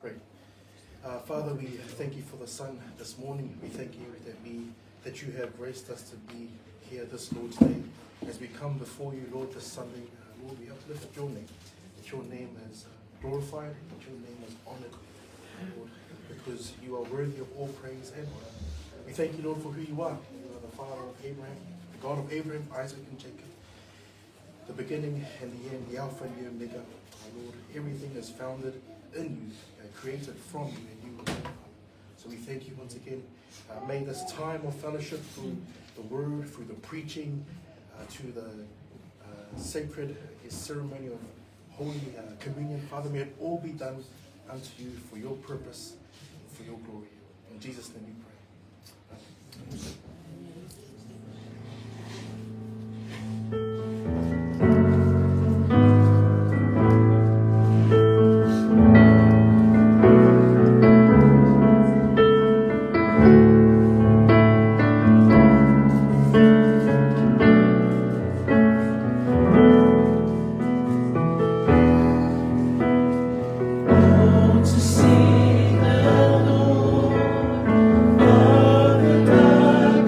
Great. Father, we thank you for the sun this morning. We thank you that you have graced us to be here this Lord's Day. As we come before you, Lord, this Sunday, Lord, we uplift your name. That your name is glorified, that your name is honored, Lord, because you are worthy of all praise and honor. We thank you, Lord, for who you are. You are the Father of Abraham, the God of Abraham, Isaac, and Jacob, the beginning and the end, the Alpha and the Omega. Lord, everything is founded in you, created from you, and you alone. So we thank you once again. May this time of fellowship through the word, through the preaching, to the sacred ceremony of Holy Communion, Father, may it all be done unto you for your purpose, for your glory. In Jesus' name we pray. Amen. Dark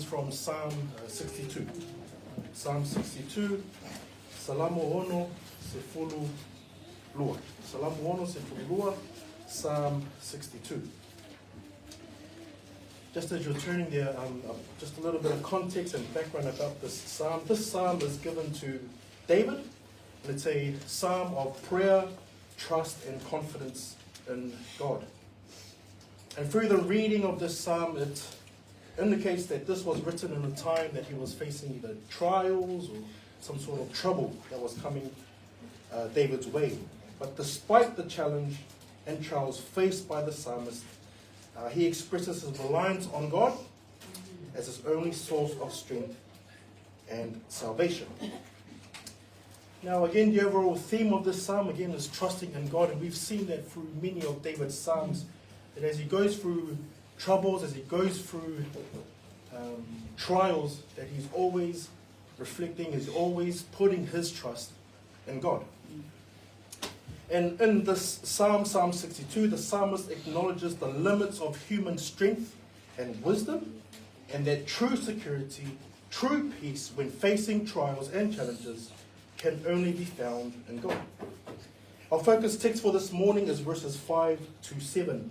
from Psalm 62. Psalm 62, Salamo Ono Sefulu Lua. Salamo Ono Sefulu Lua, Psalm 62. Just as you're turning there, just a little bit of context and background about this psalm. This psalm is given to David, and it's a psalm of prayer, trust, and confidence in God. And through the reading of this psalm, it indicates that this was written in a time that he was facing either trials or some sort of trouble that was coming David's way. But despite the challenge and trials faced by the psalmist, he expresses his reliance on God as his only source of strength and salvation. Now again, the overall theme of this psalm again is trusting in God, and we've seen that through many of David's psalms, that as he goes through troubles, as he goes through trials, that he's always reflecting, he's always putting his trust in God. And in this psalm, Psalm 62, the psalmist acknowledges the limits of human strength and wisdom, and that true security, true peace when facing trials and challenges can only be found in God. Our focus text for this morning is verses 5 to 7.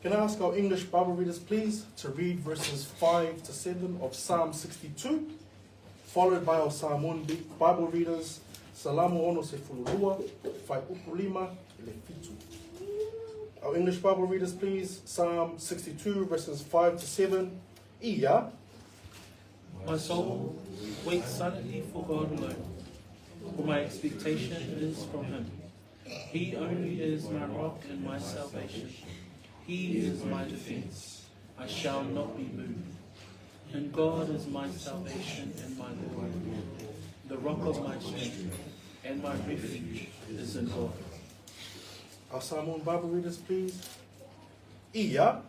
Can I ask our English Bible readers, please, to read verses 5 to 7 of Psalm 62, followed by our Samoan Bible readers, Salamo ono se fulurua, fai upulima ele fitu. Our English Bible readers, please, Psalm 62, verses 5 to 7. Ia. My soul waits silently for God alone, for my expectation is from him. He only is my rock and my salvation. He is my defense. I shall not be moved. And God is my salvation and my Lord, the rock of my strength, and my refuge is in God. Our Samoan Bible readers, please. Ia.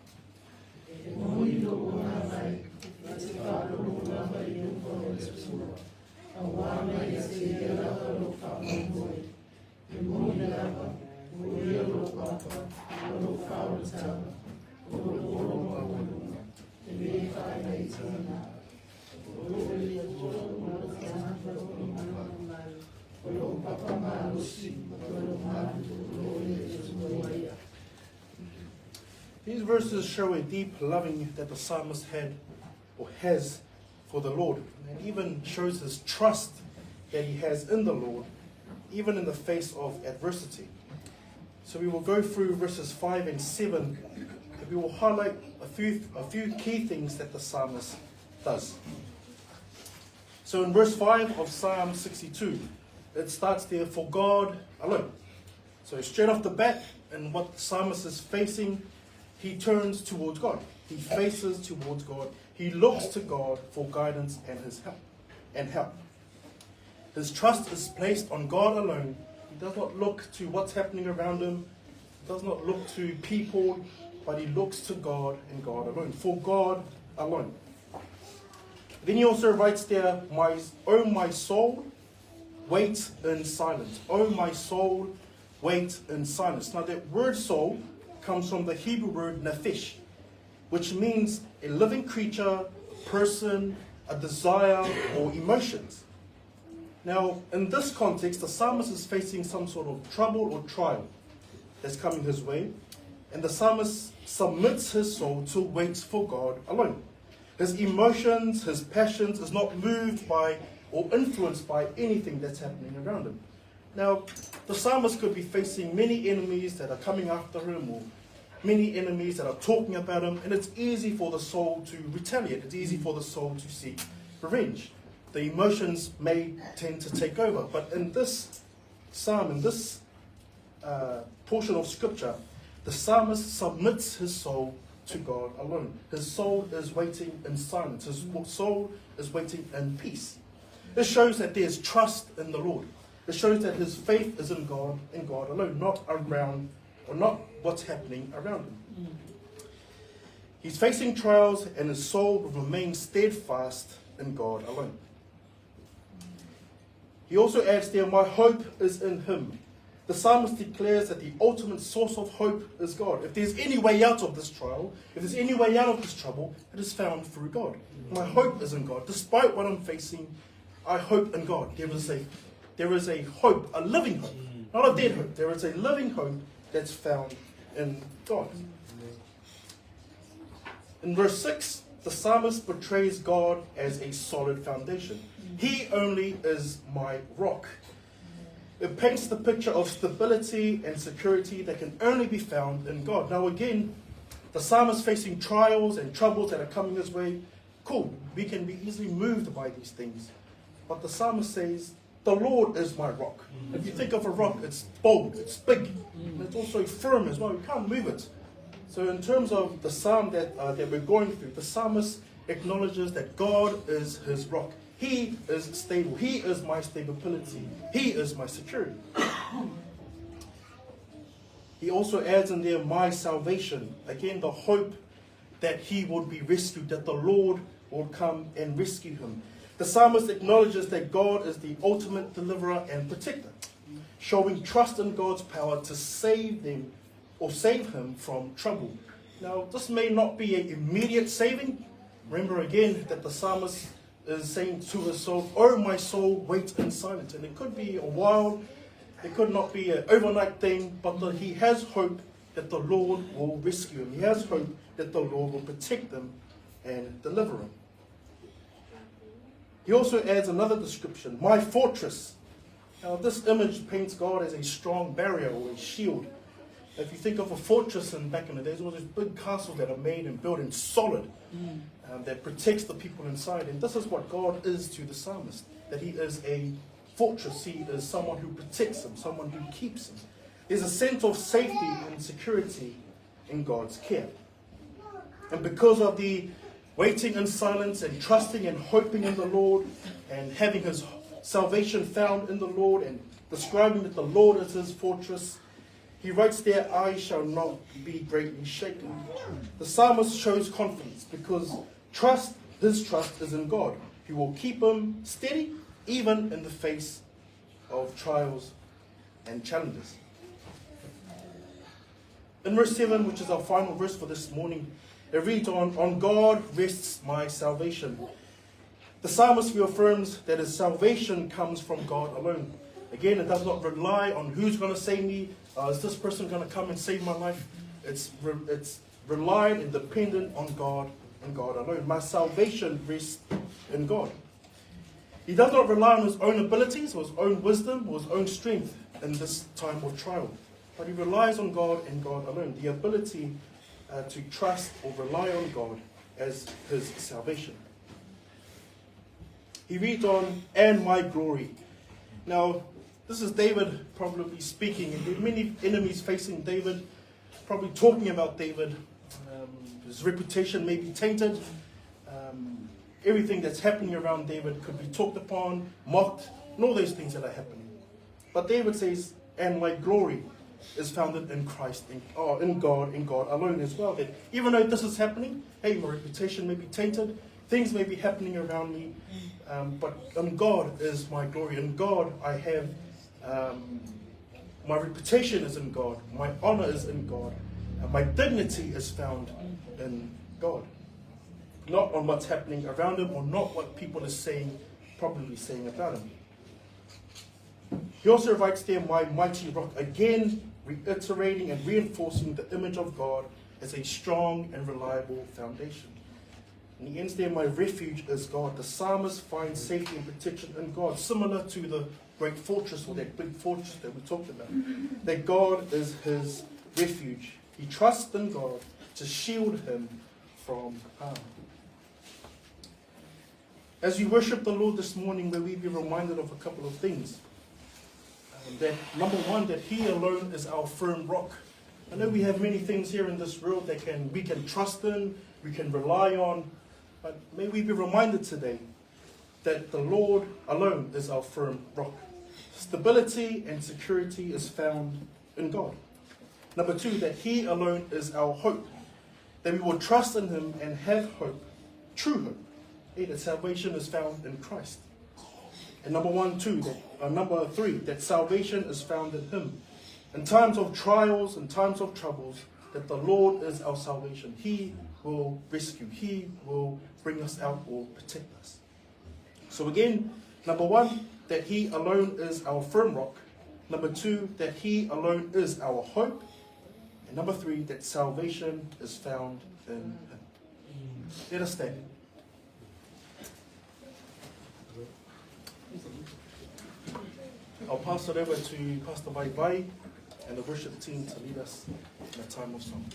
These verses show a deep loving that the psalmist had or has for the Lord, and even shows his trust that he has in the Lord, even in the face of adversity. So we will go through verses 5 and 7, and we will highlight a few key things that the psalmist does. So in verse 5 of Psalm 62, it starts there, for God alone. So straight off the bat, and what the psalmist is facing, he turns towards God. He faces towards God. He looks to God for guidance and help. His trust is placed on God alone. He does not look to what's happening around him. He does not look to people, but he looks to God and God alone. For God alone. Then he also writes there, "O my soul, wait in silence." "O my soul, wait in silence." Now that word soul comes from the Hebrew word nephesh, which means a living creature, a person, a desire, or emotions. Now, in this context, the psalmist is facing some sort of trouble or trial that's coming his way, and the psalmist submits his soul to wait for God alone. His emotions, his passions is not moved by or influenced by anything that's happening around him. Now, the psalmist could be facing many enemies that are coming after him, or many enemies that are talking about him, and it's easy for the soul to retaliate. It's easy for the soul to seek revenge. The emotions may tend to take over. But in this psalm, in this portion of scripture, the psalmist submits his soul to God alone. His soul is waiting in silence. His soul is waiting in peace. It shows that there's trust in the Lord. It shows that his faith is in God and God alone, not around or not what's happening around him. He's facing trials, and his soul will remain steadfast in God alone. He also adds there, "My hope is in him." the psalmist declares that the ultimate source of hope is God. If there's any way out of this trial, if there's any way out of this trouble, it is found through God. My hope is in God. Despite what I'm facing, I hope in God. There is a hope, a living hope, not a dead hope. There is a living hope that's found in God. In verse 6, the psalmist portrays God as a solid foundation. He only is my rock. It paints the picture of stability and security that can only be found in God. Now again, the psalmist facing trials and troubles that are coming his way. Cool, we can be easily moved by these things. But the psalmist says, the Lord is my rock. If you think of a rock, it's bold, it's big, and it's also firm as well. You can't move it. So in terms of the psalm that we're going through, the psalmist acknowledges that God is his rock. He is stable. He is my stability. He is my security. He also adds in there, my salvation. Again, the hope that he would be rescued, that the Lord will come and rescue him. The psalmist acknowledges that God is the ultimate deliverer and protector, showing trust in God's power to save them or save him from trouble. Now, this may not be an immediate saving. Remember again that the psalmist is saying to his soul, oh my soul, wait in silence. And it could be a while, it could not be an overnight thing, but he has hope that the Lord will rescue him. He has hope that the Lord will protect them and deliver him. He also adds another description, my fortress. Now this image paints God as a strong barrier or a shield. If you think of a fortress back in the days, all those big castles that are made and built in solid, that protects the people inside. And this is what God is to the psalmist, that he is a fortress. He is someone who protects him, someone who keeps him. There's a sense of safety and security in God's care. And because of the waiting in silence and trusting and hoping in the Lord and having his salvation found in the Lord and describing that the Lord is his fortress, he writes there, I shall not be greatly shaken. The psalmist shows confidence because his trust is in God. He will keep him steady even in the face of trials and challenges. In verse 7, which is our final verse for this morning, it reads on God rests my salvation. The psalmist reaffirms that his salvation comes from God alone. Again, it does not rely on who's going to save me. Is this person going to come and save my life? It's relied and dependent on God and God alone. My salvation rests in God. He does not rely on his own abilities or his own wisdom or his own strength in this time of trial. But he relies on God and God alone. The ability to trust or rely on God as his salvation. He reads on, and my glory. Now, this is David probably speaking, and there are many enemies facing David, probably talking about David. His reputation may be tainted. Everything that's happening around David could be talked upon, mocked, and all those things that are happening. But David says, and my glory is founded in Christ, in God alone as well. That even though this is happening, hey, my reputation may be tainted, things may be happening around me, but in God is my glory. In God I have, my reputation is in God, my honor is in God, and my dignity is found in God. Not on what's happening around him, or not what people are probably saying about him. He also writes there, my mighty rock, again reiterating and reinforcing the image of God as a strong and reliable foundation. And he ends there, my refuge is God. The psalmist finds safety and protection in God, similar to the great fortress, or that big fortress that we talked about. That God is his refuge. He trusts in God to shield him from harm. As we worship the Lord this morning, may we be reminded of a couple of things. That number one, that he alone is our firm rock. I know we have many things here in this world that we can trust in, we can rely on, but may we be reminded today that the Lord alone is our firm rock. Stability and security is found in God. Number two, that he alone is our hope. That we will trust in him and have hope, true hope. That salvation is found in Christ. And number three, that salvation is found in him. in times of trials, in times of troubles, that the Lord is our salvation. He will rescue. He will bring us out or protect us. So again, number one, that He alone is our firm rock. Number two, that He alone is our hope. And number three, that salvation is found in Him. Let us stand. I'll pass it over to Pastor Vai and the worship team to lead us in a time of song.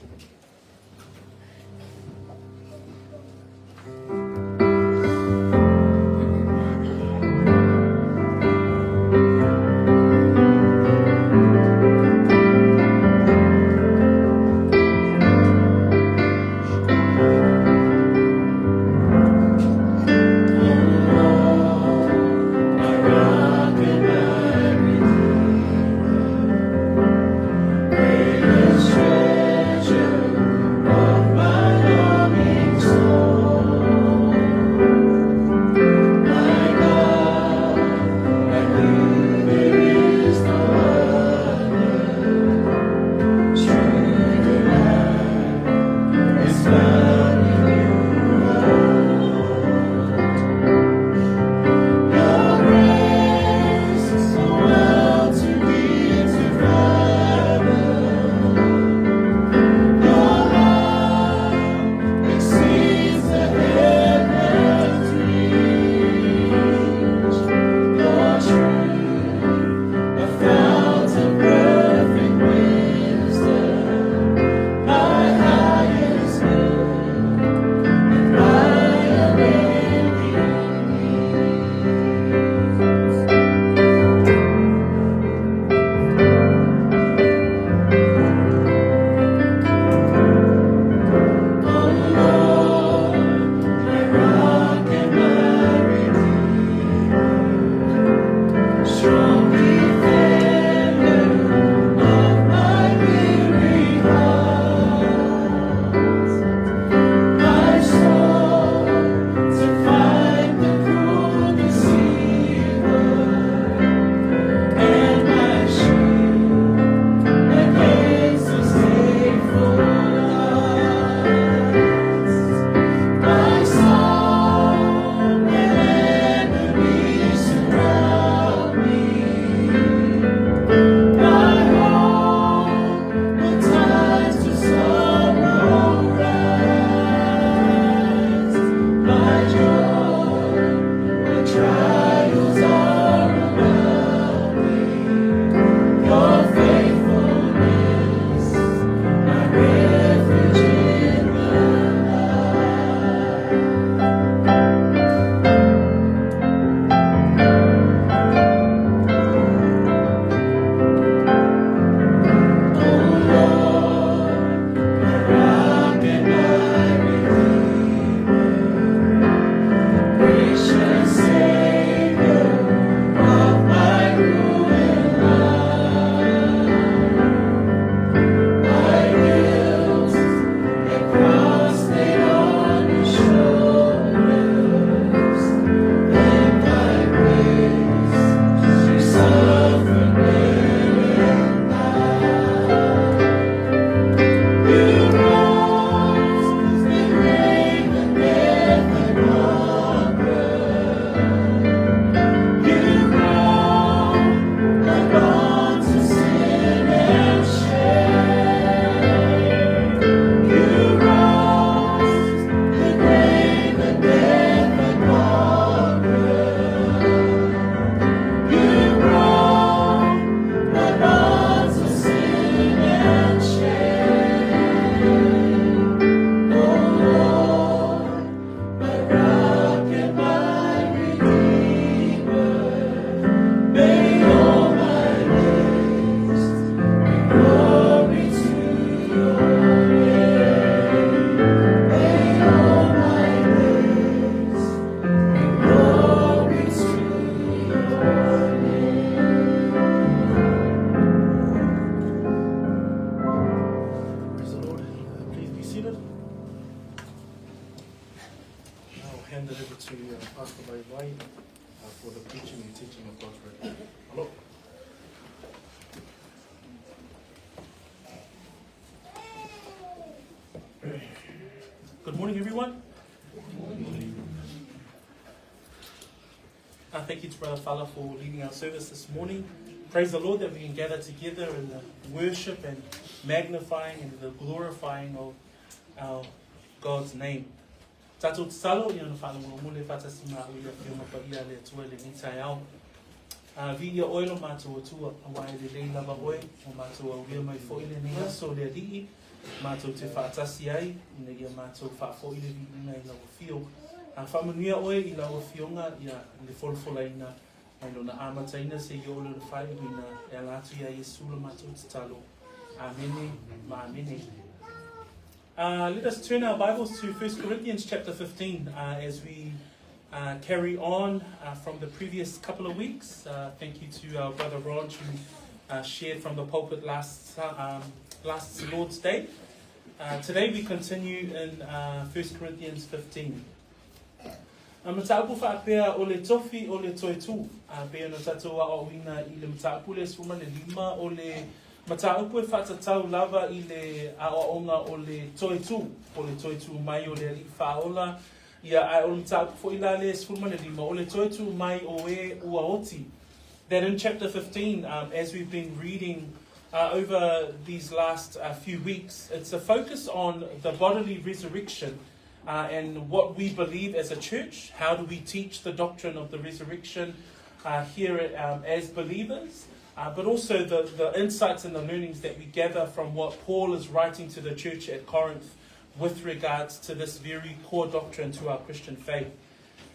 Thank you to Brother Fala for leading our service this morning. Praise the Lord that we can gather together in the worship and magnifying and the glorifying of our God's name. Tatou tsalo ia na whānau mule whatasima au ia whioma pa ia le atua le nitai au. Vi ia oilo mātou atua awai le lei lava oe o mātou au ia mai fo ile nei aso le alii mātou te whaatasi ai ina ia mātou whaafo ile vi ina i lawa fio. Whamanuia oe i lawa fionga ia le folfola ina ai lona amataina se i olo le whai ina e alatu ia Yesu la mātou te talo. Amene, ma amene. Let us turn our Bibles to 1 Corinthians chapter 15 as we carry on from the previous couple of weeks. Thank you to our brother Ronji who shared from the pulpit last Lord's Day. Today we continue in 1 Corinthians 15. Mataupu whaapea o le tofi o le toitu. Pea no tatou a oina I le mataupu le suma le lima o le mataupu e whatatau lava I le aonga o le toitu mai o le ali whaola. Ia ai o le mataupu fo ila le suma le lima o le toitu mai o e ua oti. That in chapter 15, as we've been reading over these last few weeks, it's a focus on the bodily resurrection. And what we believe as a church, how do we teach the doctrine of the resurrection here as believers, but also the insights and the learnings that we gather from what Paul is writing to the church at Corinth with regards to this very core doctrine to our Christian faith.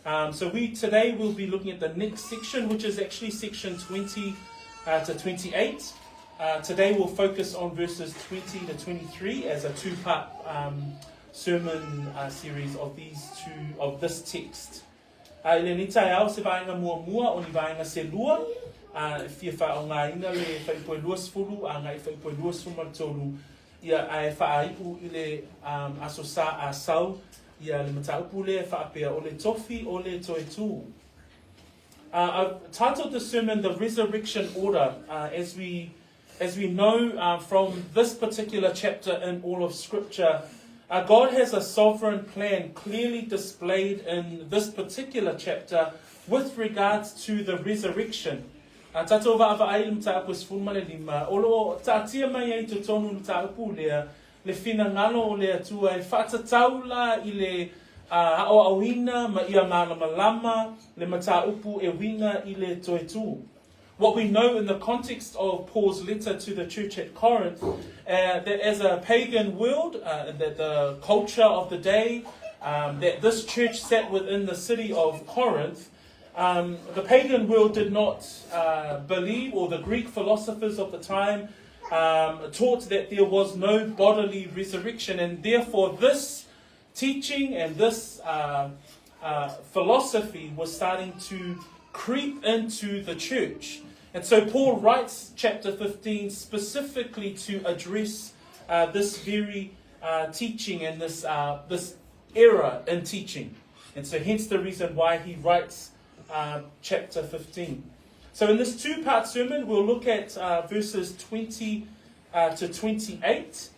So today we'll be looking at the next section, which is actually section 20 to 28. Today we'll focus on verses 20 to 23 as a two-part sermon series of this text. Ile nitai au se vainga mua o ni vainga se lua. Fia wha o ngā ina le whaipoe luas fulu, a ngai whaipoe luas fumartolu. Ia ai whaaipu I le aso sa a sau. Ia le mataupu le whaapea o le tofi o le toetu. I've titled the sermon The Resurrection Order, as we know from this particular chapter in all of Scripture. God has a sovereign plan clearly displayed in this particular chapter with regards to the resurrection. Tatou va'ava'ai le mataupu sefulma le lima. Olo ta'atia mai ai te tonu le mataupu lea le finangalo o le atua e whatatau la I le aoawina ma ia malamalama le mataupu e winga I le toetu. What we know in the context of Paul's letter to the church at Corinth, that as a pagan world, that the culture of the day, that this church sat within the city of Corinth, the pagan world did not believe, or the Greek philosophers of the time taught that there was no bodily resurrection, and therefore this teaching and this philosophy was starting to creep into the church. And so Paul writes chapter 15 specifically to address this very teaching and this error in teaching. And so hence the reason why he writes chapter 15. So in this two-part sermon, we'll look at verses 20 to 28.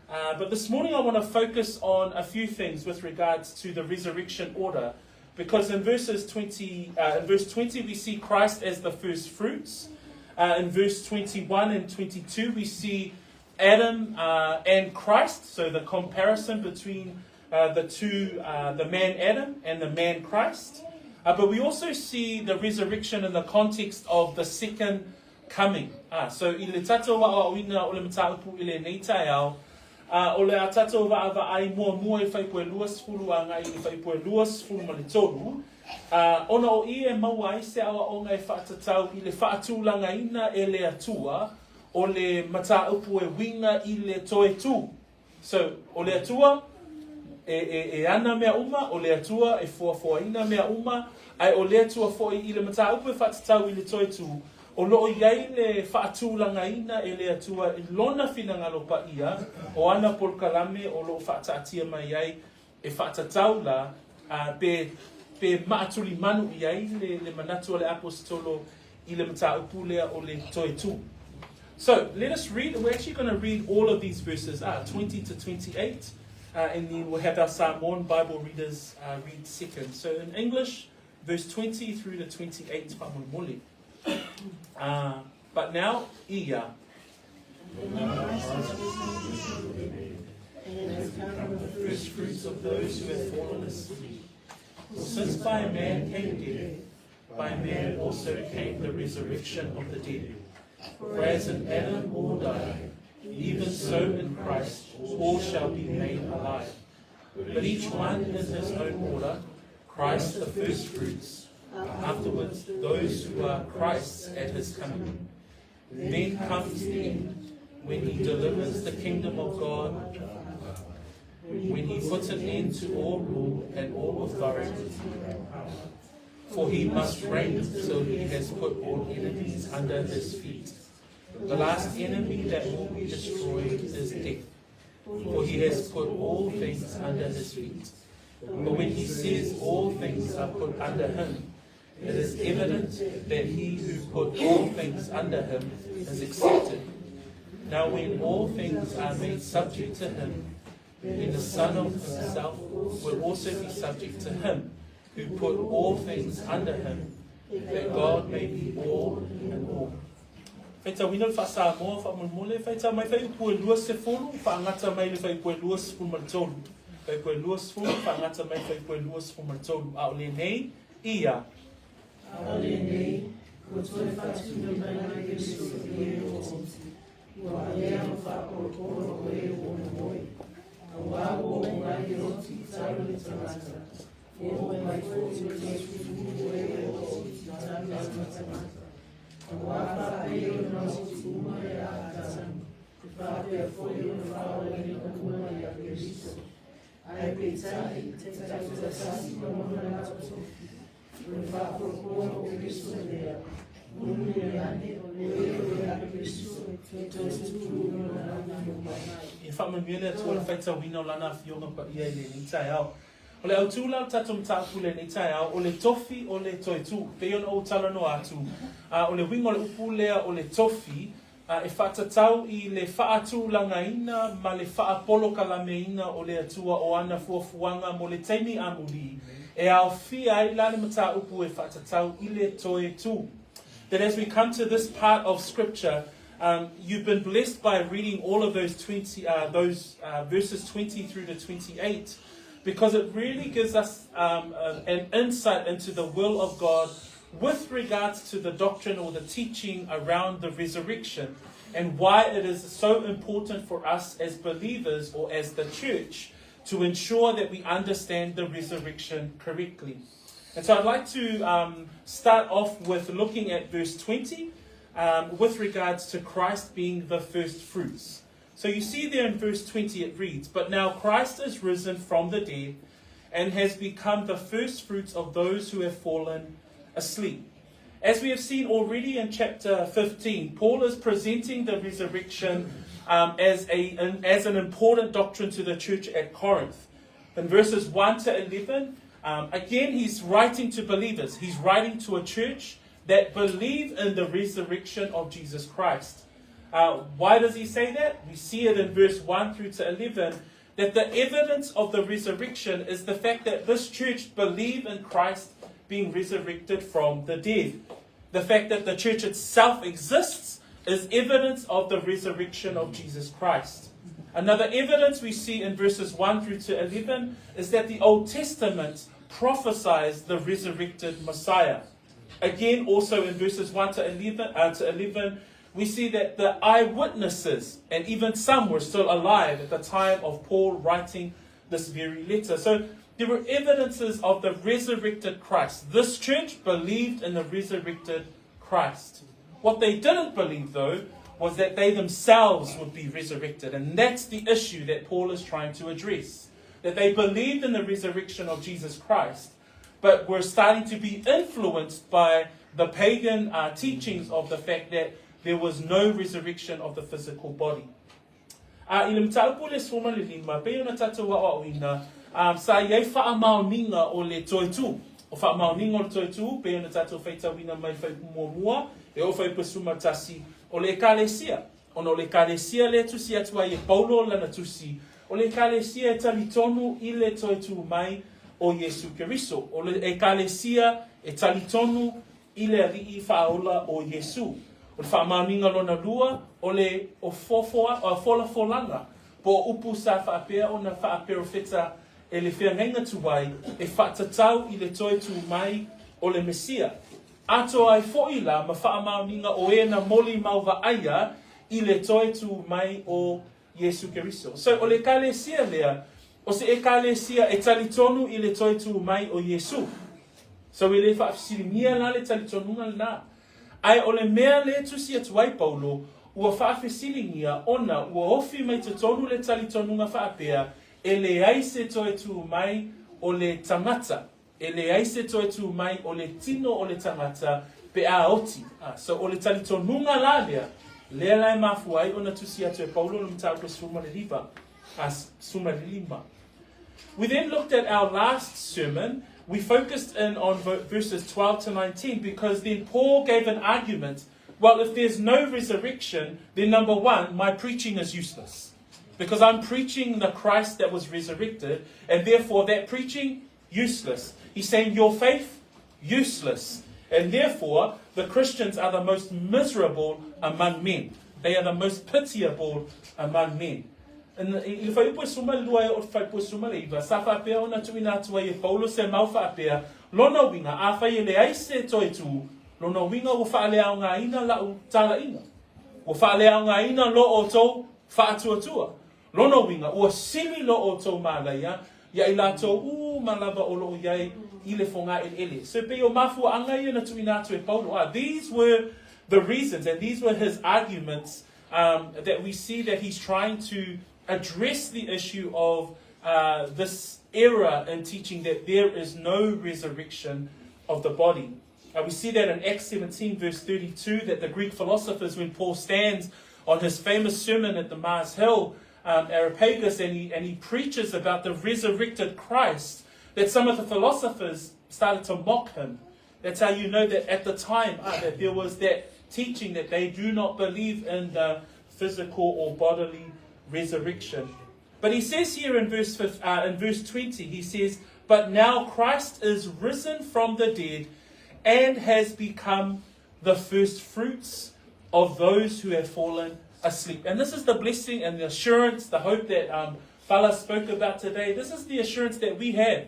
But this morning I want to focus on a few things with regards to the resurrection order. Because in verse 20 we see Christ as the first fruits. In verse 21 and 22 we see Adam and Christ. So the comparison between the two, the man Adam and the man Christ. But we also see the resurrection in the context of the second coming. So ile tatou wa'awina o le mataupu ile neitai au. O le atatou wa'awa'ai mua e whaipoe luas fulu a ngai I whaipoe luas fulu ma le tolu. Ona o I e maua ai se awa o ngai whaatatau I le whaatūlanga ina e le atua o le mataupu e winga I le toetu. So, o le atua e ana mea uma, o le atua e fuafuaina mea uma, ai o le atua foi I le mataupu e whaatatau I le toetu. O loo iai le whaatūlanga ina e le atua I lona finangalo pa ia, o ana polkalame o loo whaatatia mai ai e whaatatau la, pe maatuli manu iai le manatu o le apostolo I le mataupu lea o le toetu. So let us read. We're actually going to read all of these verses, 20 to 28. and then we'll have our Samoan Bible readers read second. So in English, verse 20 through to 28, but now, ia. The first fruits of those who have fallen asleep. For since by a man came death, by man also came the resurrection of the dead. For as in Adam all died, even so in Christ all shall be made alive. But each one in his own order, Christ the first fruits, afterwards those who are Christ's at his coming. Then comes the end, when he delivers the kingdom of God, when he puts an end to all rule and all authority. For he must reign till he has put all enemies under his feet. The last enemy that will be destroyed is death, for he has put all things under his feet. But when he says all things are put under him, it is evident that he who put all things under him is accepted. Now when all things are made subject to him, then the Son of himself will also be subject to him who put all things under him, that God may be all in all. Feita wina fa Samoa fa mulmule feita mai fai pue luas se fulu fa ngata mai le fai pue luas fu martolu. Fai pue luas fu fa ngata mai fai pue luas fu martolu. Au le nei ia. Au le nei ko toi fa tu me mai ke su ke o. Wa lea fa ko ko e o moi. Wa o mai o ti taru le tamata. O mai fo ti ke su e o ti taru le tamata. Wapa peo no suma ya atasan, pape afoyo no fala ni kuma ya Cristo. Ai pensai te sasi no mona so. No fa por Cristo dea. Unu yani o ya Cristo to tu no na. E fa mele to la faita wino lana fionga pa ia le ni tai au. Ole au tula tatum tapule ni tai au ole tofi ole toitu pe on o tala no atu ole wingo le upulea ole tofi e fata tau I le faatu langaina ma le faa polo kalameina ole atua o ana fuafuanga mo le taimi amuli e au fia I lale mata upu e fata tau I le toitu. That as we come to this part of scripture, you've been blessed by reading all of those verses 20 through to 28. Because it really gives us an insight into the will of God with regards to the doctrine or the teaching around the resurrection and why it is so important for us as believers or as the church to ensure that we understand the resurrection correctly. And so I'd like to start off with looking at verse 20 with regards to Christ being the first fruits. So you see there in verse 20 it reads, "But now Christ is risen from the dead and has become the first fruits of those who have fallen asleep." As we have seen already in chapter 15, Paul is presenting the resurrection as an important doctrine to the church at Corinth. In verses 1 to 11, again he's writing to believers. He's writing to a church that believe in the resurrection of Jesus Christ. Why does he say that? We see it in verse 1 through to 11, that the evidence of the resurrection is the fact that this church believe in Christ being resurrected from the dead. The fact that the church itself exists is evidence of the resurrection of Jesus Christ. Another evidence we see in verses 1 through to 11 is that the Old Testament prophesies the resurrected Messiah. Again, also in verses 1 to 11, we see that the eyewitnesses, and even some were still alive at the time of Paul writing this very letter. So there were evidences of the resurrected Christ. This church believed in the resurrected Christ. What they didn't believe, though, was that they themselves would be resurrected. And that's the issue that Paul is trying to address. That they believed in the resurrection of Jesus Christ, but were starting to be influenced by the pagan teachings of the fact that there was no resurrection of the physical body. Sa ye whaamaoninga o le toitu. O whaamaoninga o le toitu, pe ona tātou whaitawina mai whai muamua, e o whai pasuma tasi o le ekalesia. Ono le ekalesia le tusi atua i Paulo lana tusi o le ekalesia e talitonu i le toe tu mai o Yesu Keriso. O le ekalesia e talitonu i le rii whaola o Yesu. O le whaamaninga lona lua o le o fola po upu sa whaapea o na whaapea feta e le whiangainga tuai e whaatatau i le toe tu mai o le Mesia. Ato ai foila ma whaamaninga o e na moli mauwa aia i le toe tu mai o Yesu Keriso. So o le ekalesia lea, o se ekalesia e talitonu i le toe tu mai o Yesu. So i le whaafisiringia la le talitonunga na. Ai o le mea le tusi atu ai Paulo, ua whaafisiringia ona ua ofi mai te tonu le talitonunga whaapea e le aise toe tu mai o le tangata. E le aise toe tu mai o le tino o le tangata pe a oti. So o le talitonunga la lea, lea lai mafu ai ona tusi atu e Paulo le mtau ke sumariliva. We then looked at our last sermon. We focused in on verses 12 to 19 because then Paul gave an argument. Well, if there's no resurrection, then number one, my preaching is useless. Because I'm preaching the Christ that was resurrected, and therefore that preaching, useless. He's saying your faith, useless. And therefore, the Christians are the most miserable among men. They are the most pitiable among men. And if I put some lua or if I put some leva, Safa Pea on a tuina to a Paulo se Maufa Pea, Lona winga, Afa le aise toitu, Lona winga will faleanga ina la tala ina. Will faleanga ina lo oto fa'atuatua. Lona winga, or simi lo oto malaya, ya ilato malava olo yai ile fonga in ele. So be your mafu anga na tuina to a Paulo. These were the reasons, and these were his arguments that we see that he's trying to address the issue of this error in teaching that there is no resurrection of the body. We see that in Acts 17 verse 32 that the Greek philosophers, when Paul stands on his famous sermon at the Mars Hill, Areopagus, and he preaches about the resurrected Christ, that some of the philosophers started to mock him. That's how you know that at the time that there was that teaching that they do not believe in the physical or bodily resurrection. But he says here in verse 20, he says, but now Christ is risen from the dead and has become the first fruits of those who have fallen asleep. And this is the blessing and the assurance, the hope that Fala spoke about today. This is the assurance that we have,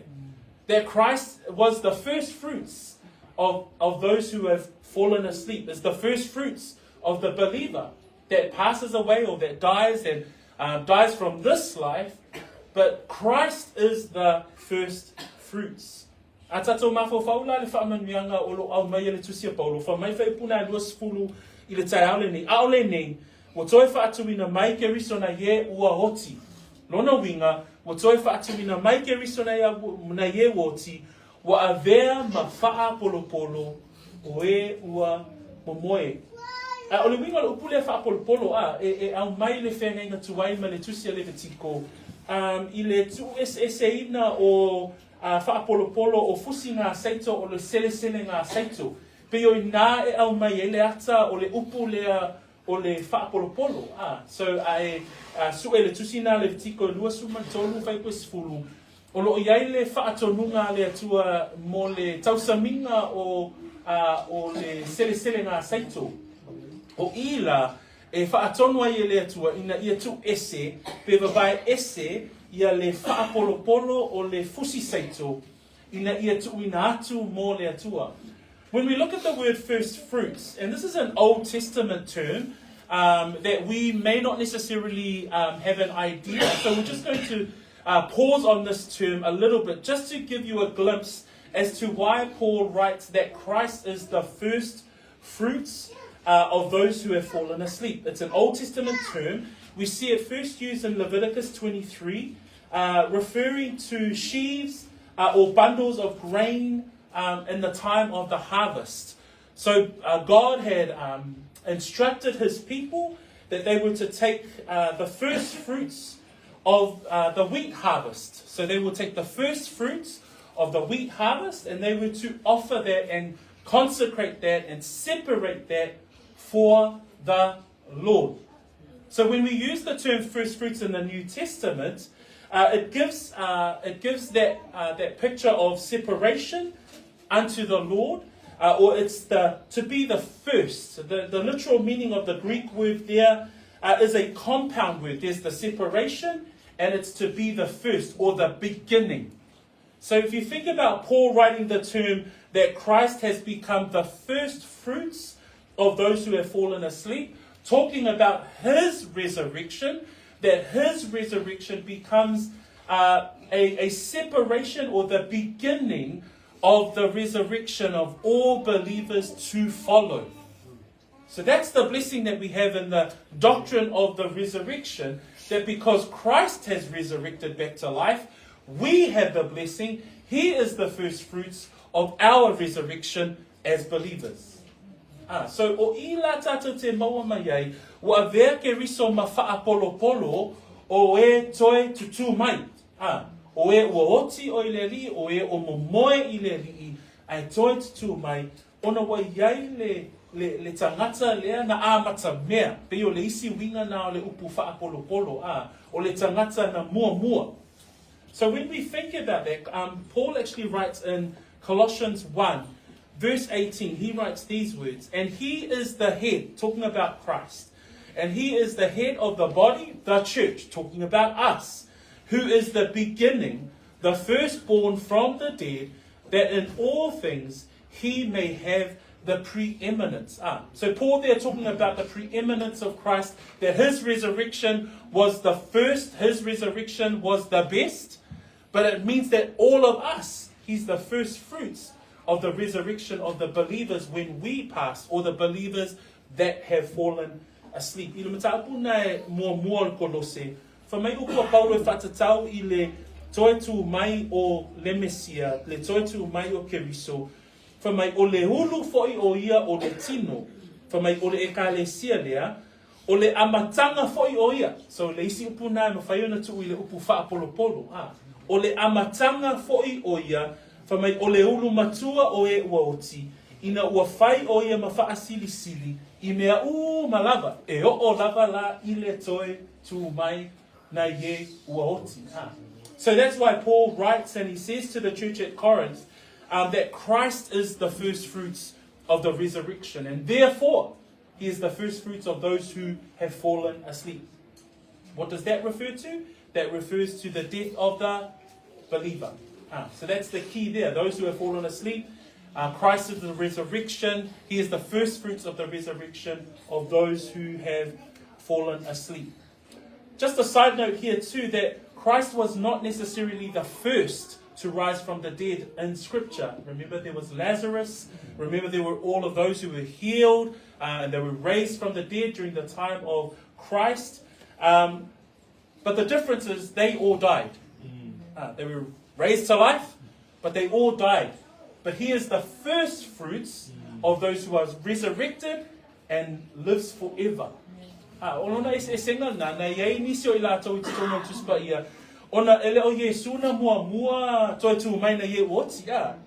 that Christ was the first fruits of those who have fallen asleep. It's the first fruits of the believer that passes away or that dies and dies from this life, but Christ is the first fruits. Atato mafo faula le whaamanuanga o lo au mai le tusia Paulo. Wha mai whai puna e luas fulu i le tai aole nei. Aole nei, wo toe whaatuina mai ke riso na ye ua hoti. Lona winga, wo toe whaatuina mai ke riso na ye woti, wa avea ma whaa polo polo o e ua momoe. O le winga le upule whaapolopolo au mai le whenga tuai ma le tusia le vetiko. I le tu ina o whaapolopolo o fusi ngā saito o le sele ngā saito. Pe o nā e au mai e le ata o le upu lea o le whaapolopolo. So su e le tusi nā le vetiko lua suma tolu whaipus fulu. O lo iai le whaatonunga le atua mo le tausaminga o le sele ngā saito. O ila e whaatonu ai e le atua ina ia tu ese, pe wawai ese ia le whaapolopolo o le fusi saito, ina ia tu ina atu mo le atua. When we look at the word first fruits, and this is an Old Testament term that we may not necessarily have an idea, so we're just going to pause on this term a little bit, just to give you a glimpse as to why Paul writes that Christ is the first fruits of those who have fallen asleep. It's an Old Testament term. We see it first used in Leviticus 23, referring to sheaves or bundles of grain in the time of the harvest. So God had instructed his people that they were to take the first fruits of the wheat harvest. So they will take the first fruits of the wheat harvest and they were to offer that and consecrate that and separate that for the Lord. So when we use the term first fruits in the New Testament, it gives that picture of separation unto the Lord, or it's to be the first. The literal meaning of the Greek word there is a compound word. There's the separation, and it's to be the first or the beginning. So if you think about Paul writing the term that Christ has become the first fruits of those who have fallen asleep, talking about his resurrection, that his resurrection becomes a separation or the beginning of the resurrection of all believers to follow. So that's the blessing that we have in the doctrine of the resurrection, that because Christ has resurrected back to life, we have the blessing. He is the first fruits of our resurrection as believers. So o ila tata te maua mai wa avea ke riso mawha polo polo o e toi tutu mai. O e ua oti o ileri, o e o momoe ileri, ai toi tutu mai, ona wa iai le tangata lea na amata mea, pe o le isi winga na o le upu wha polo polo, o le tangata na mua mua. So when we think about that, Paul actually writes in Colossians 1, verse 18, he writes these words, and he is the head, talking about Christ, and he is the head of the body, the church, talking about us, who is the beginning, the firstborn from the dead, that in all things he may have the preeminence. So Paul there talking about the preeminence of Christ, that his resurrection was the first, his resurrection was the best, but it means that all of us, he's the first fruits of the resurrection of the believers when we pass, or the believers that have fallen asleep. I le matapuna mua kolose. Fa mai uko Paulo e whatatau I le toi tu mai o le Mesia, le toi tu mai o Keriso. Fa mai o le hulu foi o ia o le tino. Fa mai o le ekalesia lea. O le amatanga foi o ia. So le isi upuna e mawhaiona tu I le upu wha polo polo. O le amatanga foi o ia. Fa mai o le ulu matua o e ua oti. Ina ua whai o ia mawha asili sili. I mea malava. E o lava la I le toi tu mai na ye ua oti. So that's why Paul writes and he says to the church at Corinth that Christ is the first fruits of the resurrection. And therefore, he is the first fruits of those who have fallen asleep. What does that refer to? That refers to the death of the believer. So that's the key there. Those who have fallen asleep, Christ is the resurrection. He is the first fruits of the resurrection of those who have fallen asleep. Just a side note here too, that Christ was not necessarily the first to rise from the dead in Scripture. Remember, there was Lazarus. Remember, there were all of those who were healed and they were raised from the dead during the time of Christ. But the difference is they all died. They were raised to life, but they all died. But he is the first fruits of those who are resurrected and lives forever. Ona e senga na iei nisi o I lātou I te tono tuspa ia. Ona ele o Yesu na mua toi tu mai na ye oti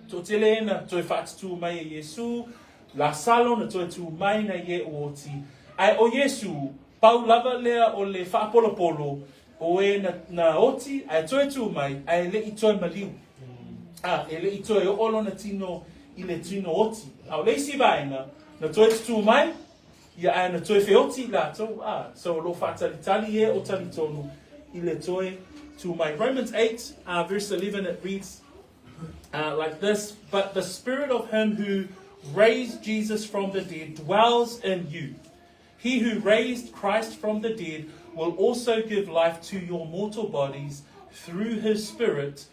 to tele na toi whaatu mai e Yesu. La salo na toi tu mai na ye oti. Ai o Yesu pau lava lea o le whaapolopolo o e na oti ai toi tu mai ai le I toi maliu. E le I toi o olo na tino I le tino oti. Au le isi vaenga na toi tu mai ia ai na toi feoti lātou. So lo whaatalitali e o talitonu I le toi tu mai. Romans 8 verse 11 it reads like this: But the spirit of him who raised Jesus from the dead dwells in you. He who raised Christ from the dead will also give life to your mortal bodies through his spirit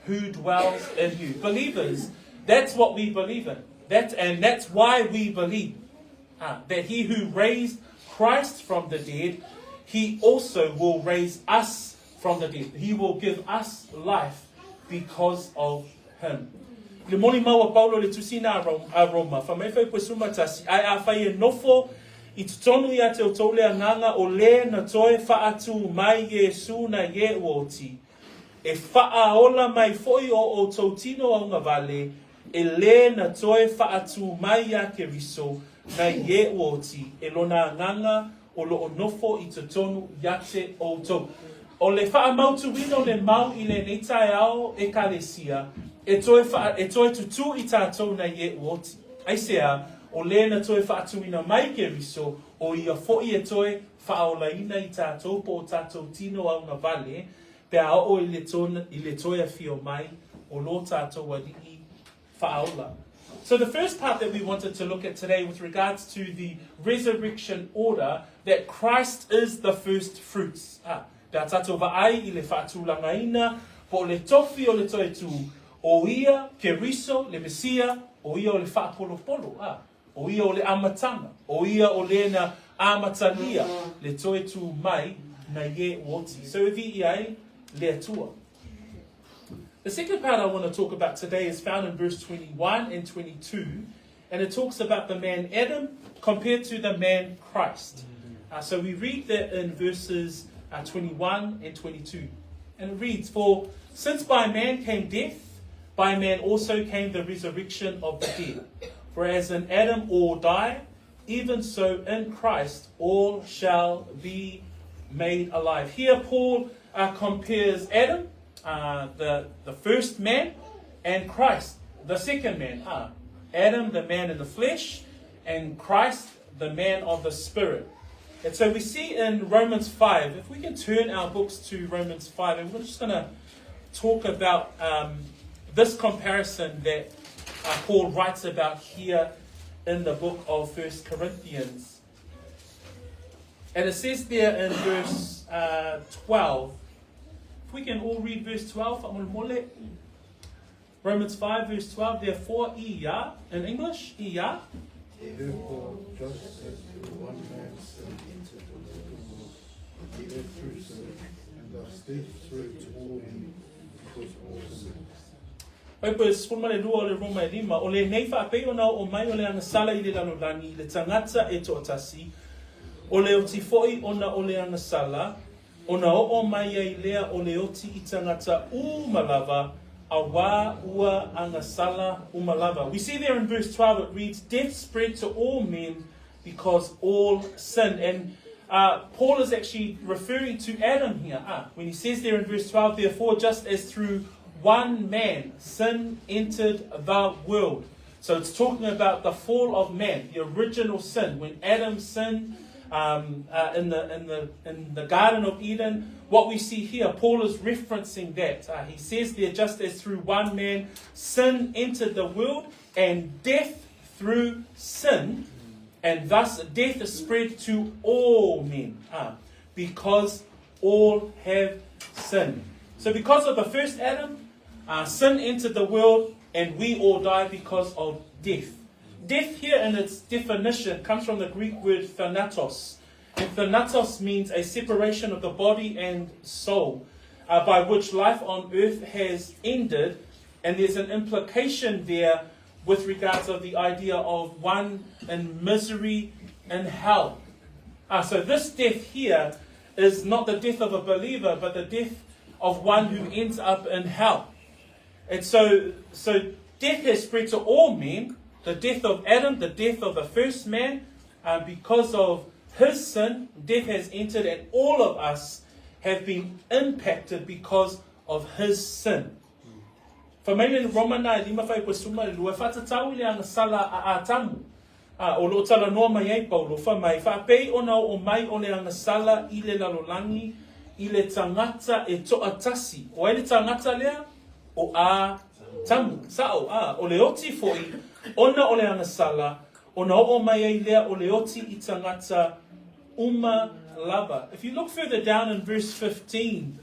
who dwells in you. Believers, that's what we believe in. That's why we believe that he who raised Christ from the dead, he also will raise us from the dead. He will give us life because of him. Le moni maua Paulo le tusina a Roma. Whamewhai pue sumatasi. Ai a whai e nofo I tutonu ia te o tole anganga o le na toe whaatu mai Yesu na ye uoti. E wha ola mai foi o tautino o ngā vale. E le na toe whaatu mai a Keriso na ye uoti. E lona anganga o lo nofo I tutonu ia te o tau. O le wha mautu wino le mau I le neitai ao e kalesia, e toe tutu I tātou na ye uoti. Aisea, o le na toe wha atuina mai ke riso, o ia fo'i e toe wha aolaina I tātou po o tātou tino au na vale, pe a o I le toe a fio mai, o lo tātou wadi'i wha aola. So the first part that we wanted to look at today with regards to the resurrection order, that Christ is the first fruits. Pea tātou wa'ai I le whaatulangaina, po le tofi o le toe tū, o ia ke riso, le mesia, o ia o le whaapolopolo, o ia o le amatanga, o ia o le na amatania, le toe tū mai na ye woti. So vi iai le atua. The second part I want to talk about today is found in verse 21 and 22, and it talks about the man Adam compared to the man Christ. So we read that in verses 21 and 22, and it reads, "For since by man came death, by man also came the resurrection of the dead. For as in Adam all die, even so in Christ all shall be made alive." Here Paul compares Adam, the first man, and Christ, the second man. Adam, the man in the flesh, and Christ, the man of the spirit. And so we see in Romans 5, if we can turn our books to Romans 5, and we're just going to talk about this comparison that Paul writes about here in the book of 1 Corinthians. And it says there in verse 12, if we can all read verse 12, Romans 5 verse 12, "Therefore, ia," in English, ia, "Therefore, just as one man sinned into the world, even through sin, and thus death through to all men, because all sinned." Paipa spuma le lua o le Roma e lima, o le nei whaapei ona o mai o le angasala I le lalolani, le tangata e toatasi, o le oti foi ona o le angasala, ona o mai ai lea o le oti I tangata umalava, a wā ua angasala umalava. We see there in verse 12 it reads, "Death spread to all men because all sinned." And Paul is actually referring to Adam here. When he says there in verse 12, "Therefore, just as through one man sin entered the world." So it's talking about the fall of man, the original sin. When Adam sinned in the Garden of Eden, what we see here, Paul is referencing that. He says there, just as through one man sin entered the world, and death through sin, and thus death is spread to all men, because all have sinned. So because of the first Adam, sin entered the world, and we all die because of death. Death here in its definition comes from the Greek word thanatos. And thanatos means a separation of the body and soul, by which life on earth has ended. And there's an implication there with regards of the idea of one in misery and hell. So this death here is not the death of a believer, but the death of one who ends up in hell. And so death has spread to all men. The death of Adam, the death of the first man, because of his sin, death has entered, and all of us have been impacted because of his sin. Whamaina Romana I lima whai pasuma lua whatatau le anga sala a atamu. O lo tala noa mai ai paulo whamai. Whapei ona o mai o le anga sala I le lalolangi, I le tangata e toa tasi. O ai le tangata lea, o a tamu. Sao, o le oti foi, ona o le anga sala, ona o mai ai lea o le oti I tangata uma lava. If you look further down in verse 15,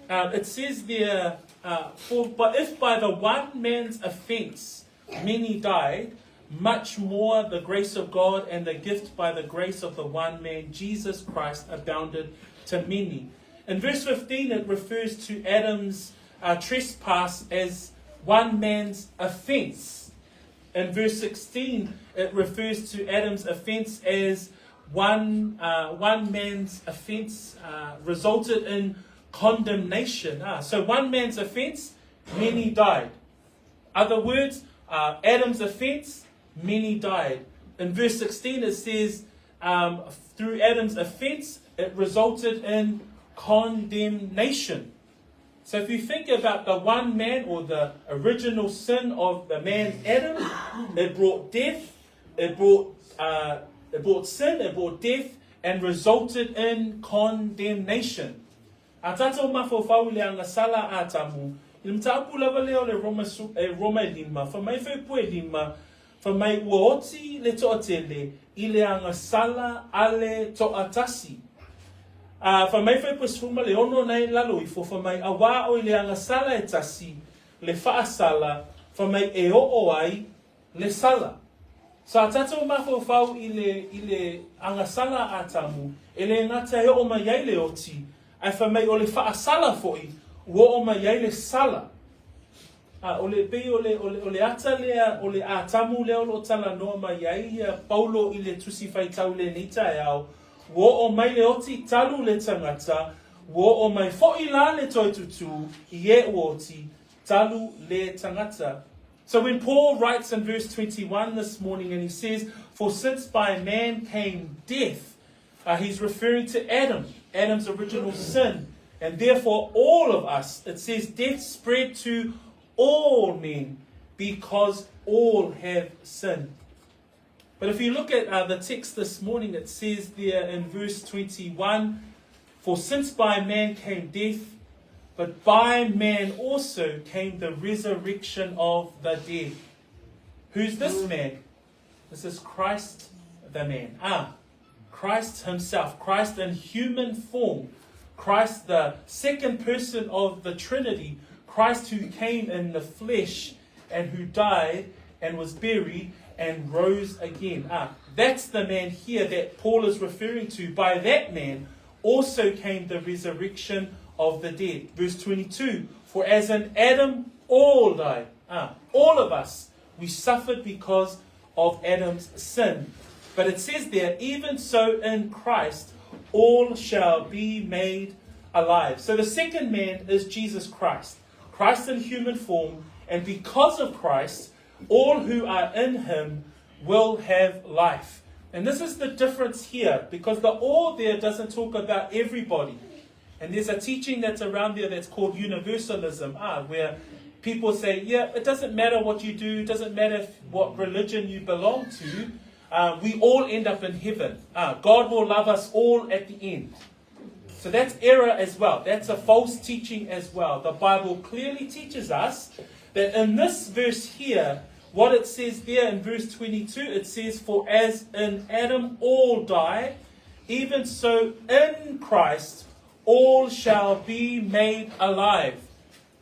it says there, but if by the one man's offense many died, much more the grace of God and the gift by the grace of the one man, Jesus Christ, abounded to many. In verse 15, it refers to Adam's trespass as one man's offense. In verse 16, it refers to Adam's offense as one man's offense resulted in condemnation. So one man's offense, many died. Other words, Adam's offense, many died. In verse 16 it says, through Adam's offense, it resulted in condemnation. So if you think about the one man, or the original sin of the man Adam, it brought death, it brought sin, it brought death, and resulted in condemnation. Atato mafofau le angasala atamu. Ilimtapu lava leo le Roma lima. For my fepue lima. For my uoti le toatele. Ile angasala ale toatasi. For my fepue sfuma le ono na lalo ifo. For my awa o ile angasala etasi. Le faasala. For my eo oai le sala. So atato mafofau ile angasala atamu. Ele ngata he o mayai le oti. Ai fa mai ole fa asala foi wo o mai le sala ole pe ole ata le ole atamu le o tala no mai ai Paulo ile tusi fai tau le nita yao wo o mai le oti talu le tangata wo o mai foi la le toi tutu ye oti talu le tangata. So when Paul writes in verse 21 this morning, and he says, for since by man came death, he's referring to Adam's original sin. And therefore all of us, it says death spread to all men because all have sinned. But if you look at the text this morning, it says there in verse 21, for since by man came death, but by man also came the resurrection of the dead. Who's this man? This is Christ the man. Christ himself, Christ in human form, Christ the second person of the Trinity, Christ who came in the flesh and who died and was buried and rose again. That's the man here that Paul is referring to. By that man also came the resurrection of the dead. Verse 22, for as in Adam all died, all of us, we suffered because of Adam's sin. But it says there, even so in Christ, all shall be made alive. So the second man is Jesus Christ. Christ in human form. And because of Christ, all who are in him will have life. And this is the difference here. Because the all there doesn't talk about everybody. And there's a teaching that's around there that's called universalism. Where people say, yeah, it doesn't matter what you do. It doesn't matter what religion you belong to. We all end up in heaven. God will love us all at the end. So that's error as well. That's a false teaching as well. The Bible clearly teaches us that in this verse here, what it says there in verse 22, it says, for as in Adam all die, even so in Christ all shall be made alive.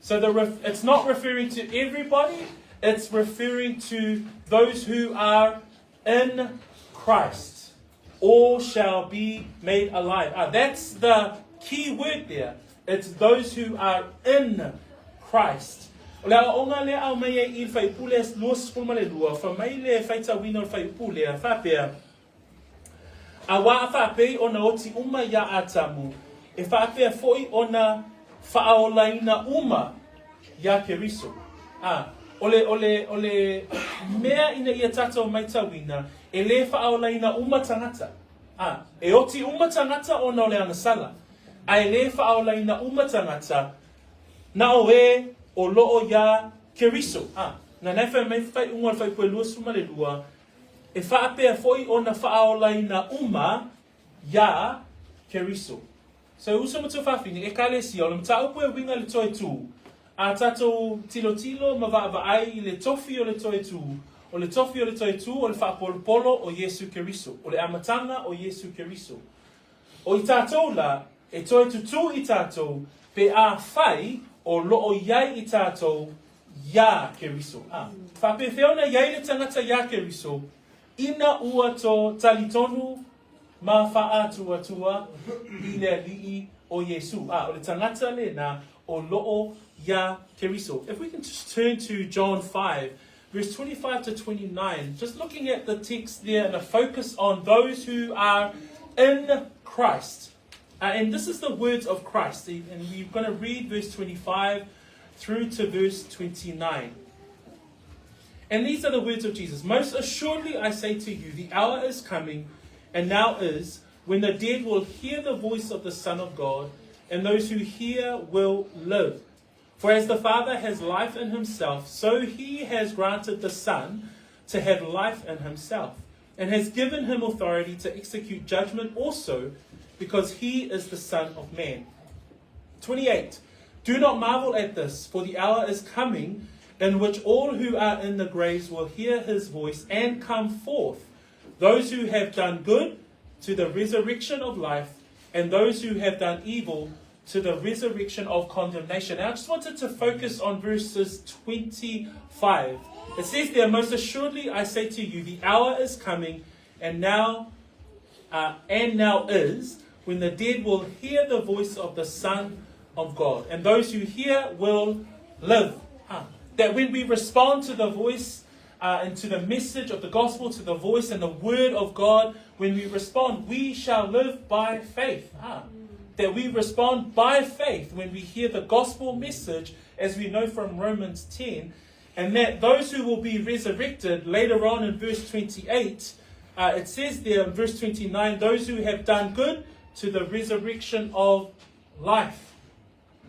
So it's not referring to everybody. It's referring to those who are in Christ. All shall be made alive. That's the key word there. It's those who are in Christ. E whapea foi ona whaolaina uma ya keriso. Ole mea ina ia tātou mai tawina e le whaolaina uma tangata. E oti uma tangata ona ole anasala. E le whaolaina uma tangata na o e o loo ya keriso. Na nefa mai whai unga whai pue lua suma le lua. E whapea foi ona whaolaina uma ya keriso. So usama tu whawhini, e kale si o, mta upu e winga le toi tū. A tatou tilo mawava ai le tofi o le toi tū. O le tofi o le toi tū, o le whapolopolo o Yesu Keriso. O le amatanga o Yesu Keriso. O i tātou la, e toi tutu i tātou, pe a whai o loo iai i tātou ya Keriso. Whape whiona iai le tangata ya Keriso, ina ua to talitonu, ma fa'a tua i le li'i o Yesu. O le tangata le na o lo'o ya keriso. If we can just turn to John 5, verse 25 to 29, just looking at the text there and a focus on those who are in Christ. And this is the words of Christ. And we're going to read verse 25 through to verse 29. And these are the words of Jesus. Most assuredly I say to you, the hour is coming, and now is, when the dead will hear the voice of the Son of God, and those who hear will live. For as the Father has life in himself, so he has granted the Son to have life in himself, and has given him authority to execute judgment also, because he is the Son of Man. 28. Do not marvel at this, for the hour is coming in which all who are in the graves will hear his voice and come forth, those who have done good to the resurrection of life, and those who have done evil to the resurrection of condemnation. Now, I just wanted to focus on verses 25. It says there, most assuredly I say to you, the hour is coming, and now is, when the dead will hear the voice of the Son of God, and those who hear will live. That when we respond to the voice and to the message of the gospel, to the voice and the word of God, when we respond, we shall live by faith. That we respond by faith when we hear the gospel message, as we know from Romans 10, and that those who will be resurrected later on in verse 28, it says there in verse 29, those who have done good to the resurrection of life.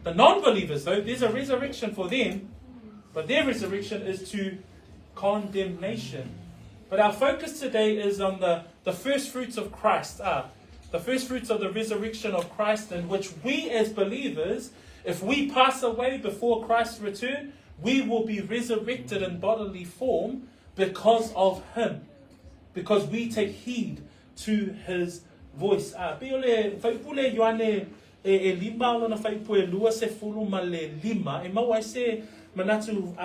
The non-believers, though, there's a resurrection for them, but their resurrection is to condemnation. But our focus today is on the first fruits of Christ, the first fruits of the resurrection of Christ, in which we as believers, if we pass away before Christ's return, we will be resurrected in bodily form because of him, because we take heed to his voice. Manatu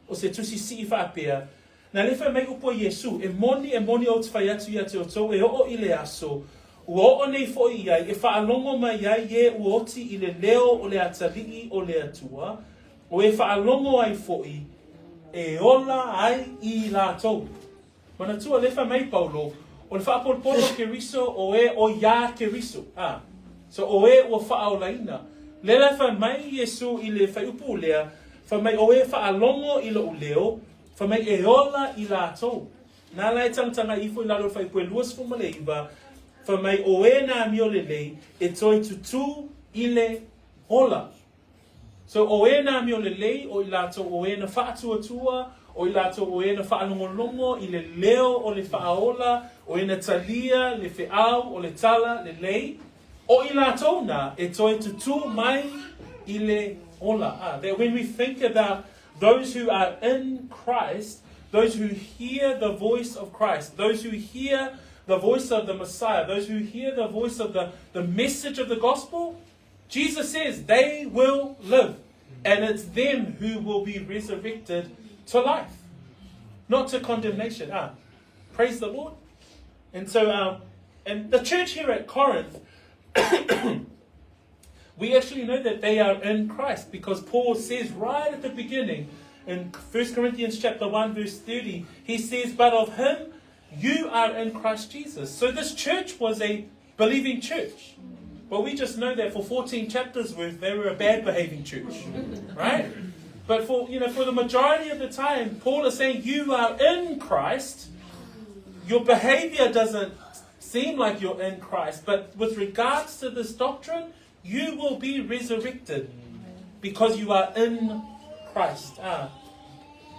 o se tusi si whaapea. Na lefa mai upo Yesu, e moni o te whai atu ia te oto, e o i le aso. Ua o nei fo i ai, e whaalongo mai ai e uoti i le leo o le atalii o le atua, o e whaalongo ai fo i, e ola ai I lātou. Manatua lefa mai Paulo, o le whaapolpolo ke riso o e o ia ke riso. So o e ua whaolaina. Le lefa mai Yesu I le whaiupu lea, fa mai o e whaalongo I lo uleo, fa mai e ola I lātou. Nā lai tangtanga I fo I lalo whaipu e luas fo maleiva, fa mai o e nā mio le lei, e toi tutu I le ola. So o e nā mio le lei, o I lātou o e na whaatua, o I lātou o e na whaalongolongo, I le leo o le whaaola, o e na talia, le whiau, o le tala, le lei, o I lātou nā, e toi tutu mai I le ola. That when we think about those who are in Christ, those who hear the voice of Christ, those who hear the voice of the Messiah, those who hear the voice of the message of the gospel, Jesus says they will live. And it's them who will be resurrected to life, not to condemnation. Praise the Lord. And so, and the church here at Corinth, we actually know that they are in Christ, because Paul says right at the beginning in 1 Corinthians chapter 1 verse 30, he says, but of him you are in Christ Jesus. So this church was a believing church. But we just know that for 14 chapters worth, they were a bad behaving church. Right? But for the majority of the time, Paul is saying you are in Christ. Your behavior doesn't seem like you're in Christ. But with regards to this doctrine, you will be resurrected because you are in Christ.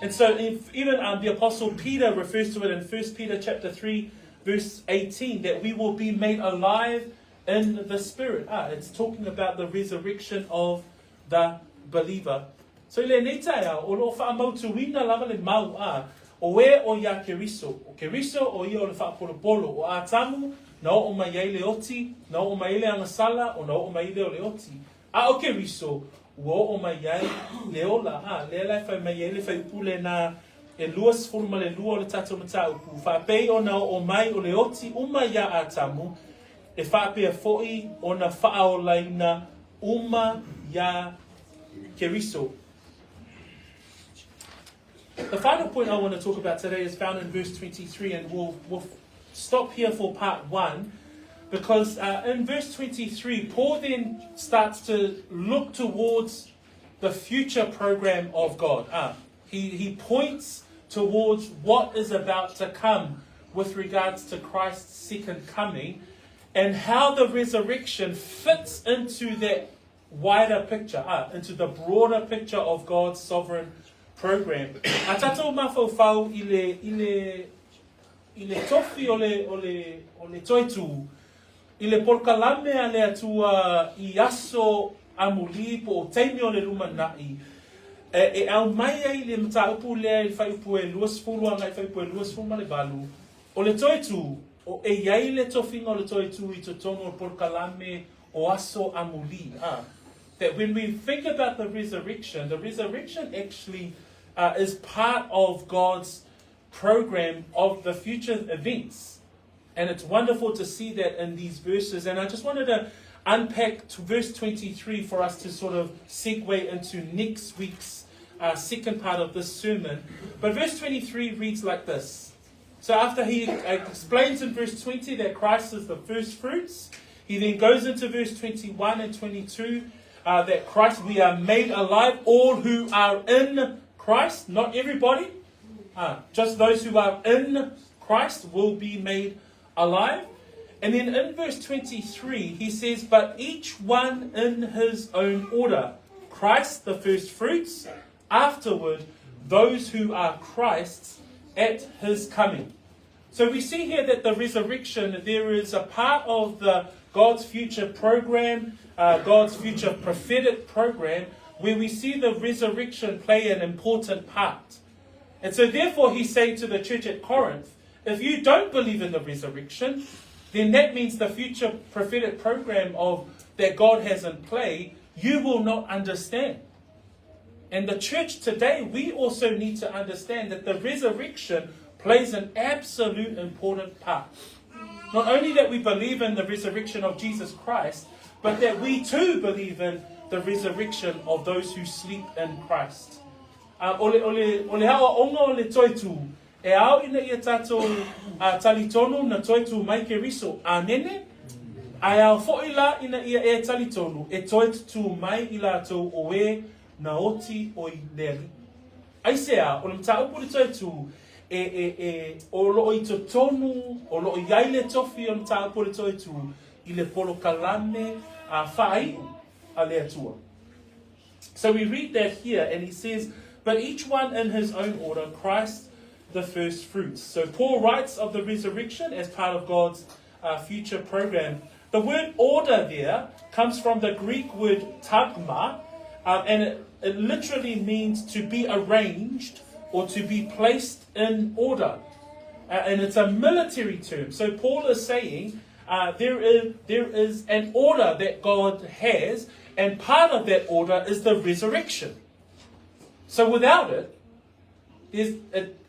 And so even the Apostle Peter refers to it in 1 Peter chapter 3, verse 18, that we will be made alive in the Spirit. It's talking about the resurrection of the believer. So le neitaia, o lo whaamautuina lava le mau o e o ia keriso. O keriso o ia o le whaapolopolo. O a tamu, na o mai le oti, na o mai le angasala, o na o mai le o le oti. A o keriso, o mai le ola. Le lai whai mai le whai upule na e luas fulma le lua o le tato mata upu. Whapei o na o mai o le oti, uma ia a tamu, e whapea foi o na whaolaina, uma ia keriso. The final point I want to talk about today is found in verse 23, and we'll stop here for part 1, because in verse 23, Paul then starts to look towards the future program of God. He points towards what is about to come with regards to Christ's second coming, and how the resurrection fits into that wider picture, into the broader picture of God's sovereign program. A tatou mawhauwhau i le tofi o le toitu, i le polkalame a le atua i aso amuli po o teimi o le lumanai, e au mai ai le mataupu lea i whaipu e luas fulu anga i whaipu e luas fulu male balu, o le toitu, o e iai le tofinga o le toitu i totono o polkalame o aso amuli. That when we think about the resurrection actually is part of God's program of the future events. And it's wonderful to see that in these verses. And I just wanted to unpack to verse 23 for us to sort of segue into next week's second part of this sermon. But verse 23 reads like this. So after he explains in verse 20 that Christ is the first fruits, he then goes into verse 21 and 22 that Christ, we are made alive, all who are in Christ, not everybody, just those who are in Christ will be made alive. And then in verse 23, he says, but each one in his own order. Christ, the first fruits, afterward, those who are Christ's at his coming. So we see here that the resurrection, there is a part of God's future program, God's future prophetic program, where we see the resurrection play an important part. And so therefore he's saying to the church at Corinth, if you don't believe in the resurrection, then that means the future prophetic program that God has in play, you will not understand. And the church today, we also need to understand that the resurrection plays an absolute important part. Not only that we believe in the resurrection of Jesus Christ, but that we too believe in the resurrection of those who sleep in Christ. Ole hawa onga o le toitu, e au ina ia tatou talitonu na toitu mai ke riso, anene? Ai au fo'ila ina ia e talitonu, e toitu mai ila tau oe na oti o i leri. Aisea, o le mtaupu le toitu, o lo i totonu, o lo i yaile tofi o le mtaupu le toitu, i le polo kalame whai a le atua. So we read that here, and he says, but each one in his own order, Christ the first fruits. So Paul writes of the resurrection as part of God's future program. The word order there comes from the Greek word tagma, and it literally means to be arranged or to be placed in order. And it's a military term. So Paul is saying there is an order that God has, and part of that order is the resurrection. So without it,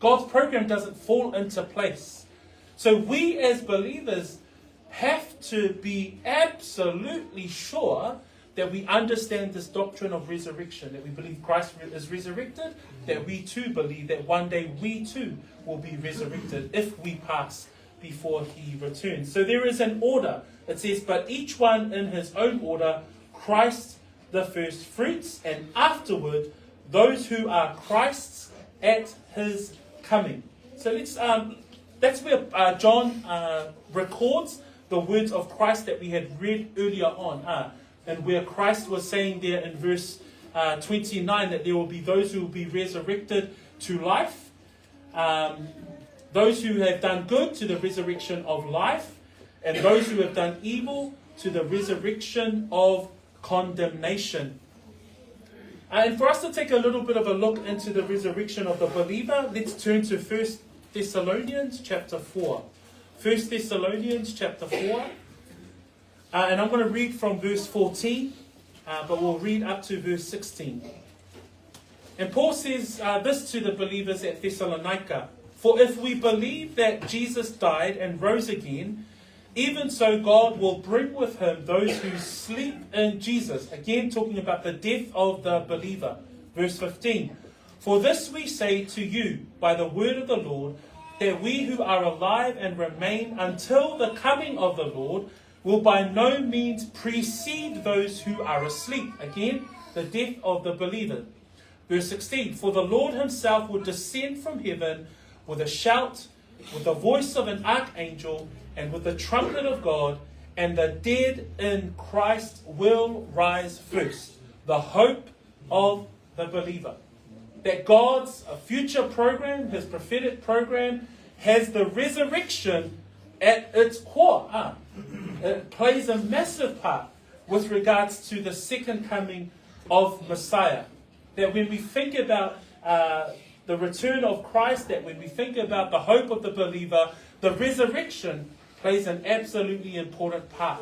God's program doesn't fall into place. So we as believers have to be absolutely sure that we understand this doctrine of resurrection, that we believe Christ is resurrected, that we too believe that one day we too will be resurrected if we pass before he returns. So there is an order. It says, but each one in his own order, Christ the first fruits, and afterward those who are Christ's at his coming. So that's where John records the words of Christ that we had read earlier on, and where Christ was saying there in verse 29 that there will be those who will be resurrected to life, those who have done good to the resurrection of life, and those who have done evil to the resurrection of condemnation. And for us to take a little bit of a look into the resurrection of the believer, let's turn to 1 Thessalonians chapter 4. 1 Thessalonians chapter 4. And I'm going to read from verse 14, but we'll read up to verse 16. And Paul says this to the believers at Thessalonica. For if we believe that Jesus died and rose again, even so God will bring with him those who sleep in Jesus. Again, talking about the death of the believer. Verse 15. For this we say to you by the word of the Lord, that we who are alive and remain until the coming of the Lord will by no means precede those who are asleep. Again, the death of the believer. Verse 16. For the Lord himself will descend from heaven with a shout, with the voice of an archangel, and with the trumpet of God, and the dead in Christ will rise first. The hope of the believer. That God's future program, his prophetic program, has the resurrection at its core. It plays a massive part with regards to the second coming of Messiah. That when we think about the return of Christ, that when we think about the hope of the believer, the resurrection plays an absolutely important part.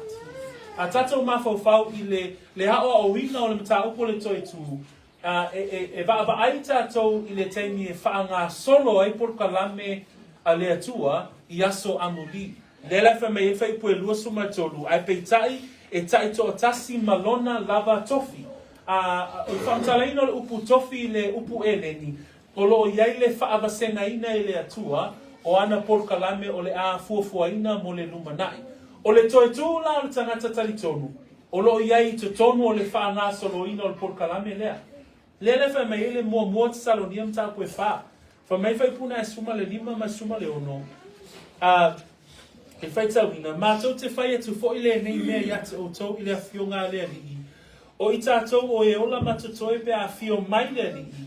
A tātou mawhauwhau I le hao o wina o le mta upo le toi tū. E ai tātou I le teimi e whaanga solo ai porkalame a le atua I aso amuli. Lela wha mei e whai pue lua suma tolu. Ai peitai e tai to tasi malona lava tofi. Whaamtalaina le upu tofi le upu eleni. O lo iai le whaawasenga ina e le atua. O ana porkalame o le a fuafuaina mo le lumanai. O le toi tūla o le tangata talitonu. O lo iai te tonu o le whaanga soloina o le porkalame lea. Lele wha mei ele mua te salonia mta koe wha. Wha mei whai puna e suma le lima ma suma le ono. E whai tauina. Mātou te whai atu fo ile nei mea iate o tau ile a whionga lea li I. O I tātou o e ola matutoi pe a whio mai lea li I.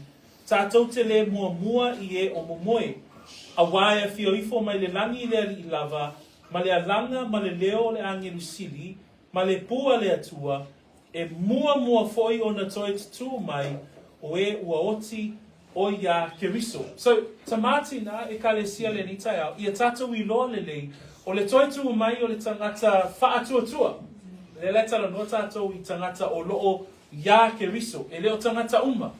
Tātou te le mua I e o momoe. A wae a whio ifo mai le langi lea li I lava. Ma le alanga, ma le leo le angelu sili. Ma le pua le atua. E mua foi o na toi tu mai. O e ua oti o ia keriso. So, tamati na e ka le sia le nitai au. Ia tātou I loa le lei. O le toi tu mai o le tangata whaatua. Le leta la no tātou I tangata o loo ia keriso. E leo tangata uma.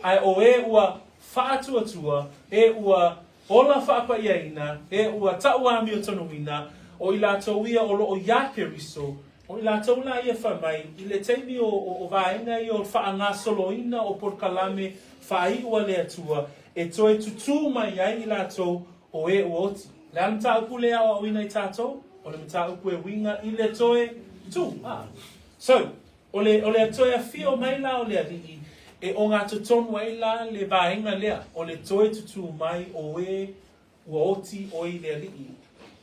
Ai o e ua whaatua. E ua ola whaapa iaina. E ua tauami o tonuina. O I lātou ia o loo ia keriso. O I lātou la ia whamai, I le teimi o vaenga I o whaanga soloina o porkalame whai ua le atua, e toe tutu mai ai I lātou o e uoti. Le ala mta upu lea o awina I tātou, o le mta upu e winga I le toe tu. So, o le atoe a whio mai la o le alii, e o ngā tutonu ai la le vaenga lea, o le toe tutu mai o e uoti o I le alii.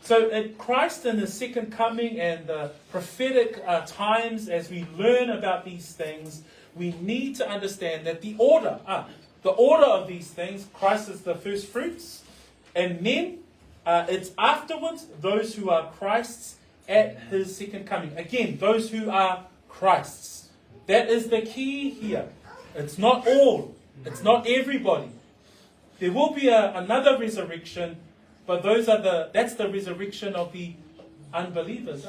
So at Christ and the second coming and the prophetic times, as we learn about these things, we need to understand that the order of these things, Christ is the first fruits, and then it's afterwards those who are Christ's at his second coming. Again, those who are Christ's. That is the key here. It's not all. It's not everybody. There will be another resurrection. But that's the resurrection of the unbelievers.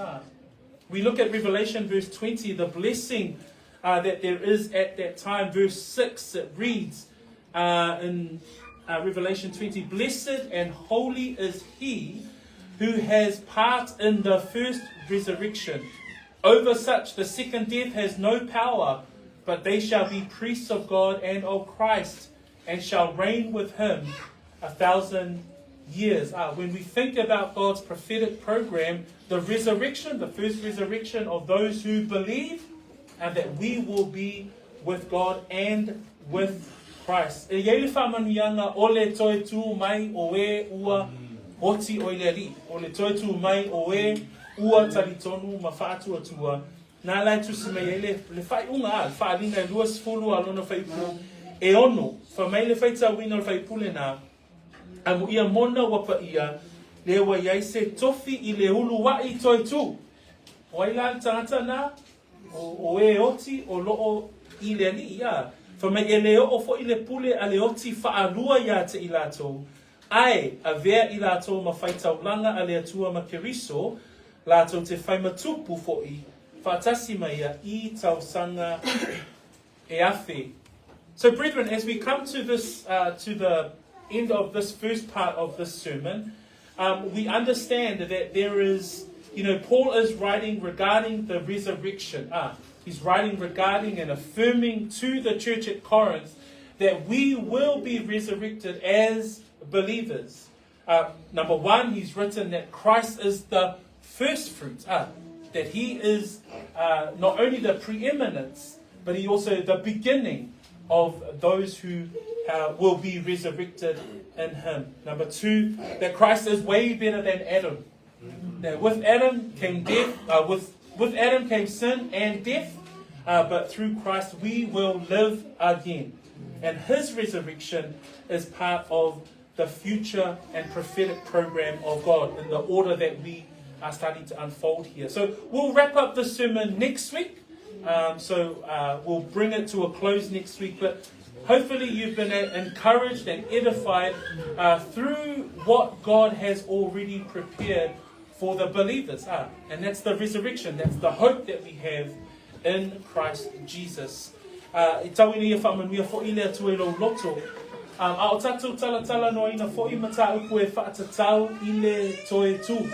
We look at Revelation verse 20, the blessing that there is at that time. Verse 6, it reads in Revelation 20, Blessed and holy is he who has part in the first resurrection. Over such the second death has no power, but they shall be priests of God and of Christ, and shall reign with him 1,000 years. When we think about God's prophetic program, the resurrection, the first resurrection of those who believe, and that we will be with God and with Christ. E iei le whamanuianga o le toi tū mai o e ua oti o le ri. O le toi tū mai o e ua talitonu ma whaatuatua. Nā lai tusi mai le whai unga le whaalinga e luas fulu alona whaipu e ono. Whamai le whaita wina le whaipu le nā. Amu ia mona wapa ia, le wa iai se tofi I le ulu wai toi tu. O ai la tangata na, o e oti, o loo I le ali ia. Whamai e leo o fo I le pule a le oti whaalua ia te I lātou. Ai, a vea I lātou ma whaitau langa a le atua ma keriso, lātou te whaimatupu fo I, whaatasi mai a I tau sanga e awhi. So brethren, as we come to this, to the end of this first part of this sermon, we understand that there is, Paul is writing regarding the resurrection. He's writing regarding and affirming to the church at Corinth that we will be resurrected as believers. Number one, he's written that Christ is the first fruits, that he is not only the preeminence, but he also the beginning of those who will be resurrected in him. Number two, that Christ is way better than Adam. That with Adam came death, with Adam came sin and death, but through Christ we will live again. And his resurrection is part of the future and prophetic program of God in the order that we are starting to unfold here. So we'll wrap up the sermon next week. We'll bring it to a close next week. But hopefully you've been encouraged and edified through what God has already prepared for the believers. And that's the resurrection. That's the hope that we have in Christ Jesus. I tawini e whamanuia fo i lea tuelo loto. A o tātou tala no ina fo i mata upu e whaatatau i le toe tū.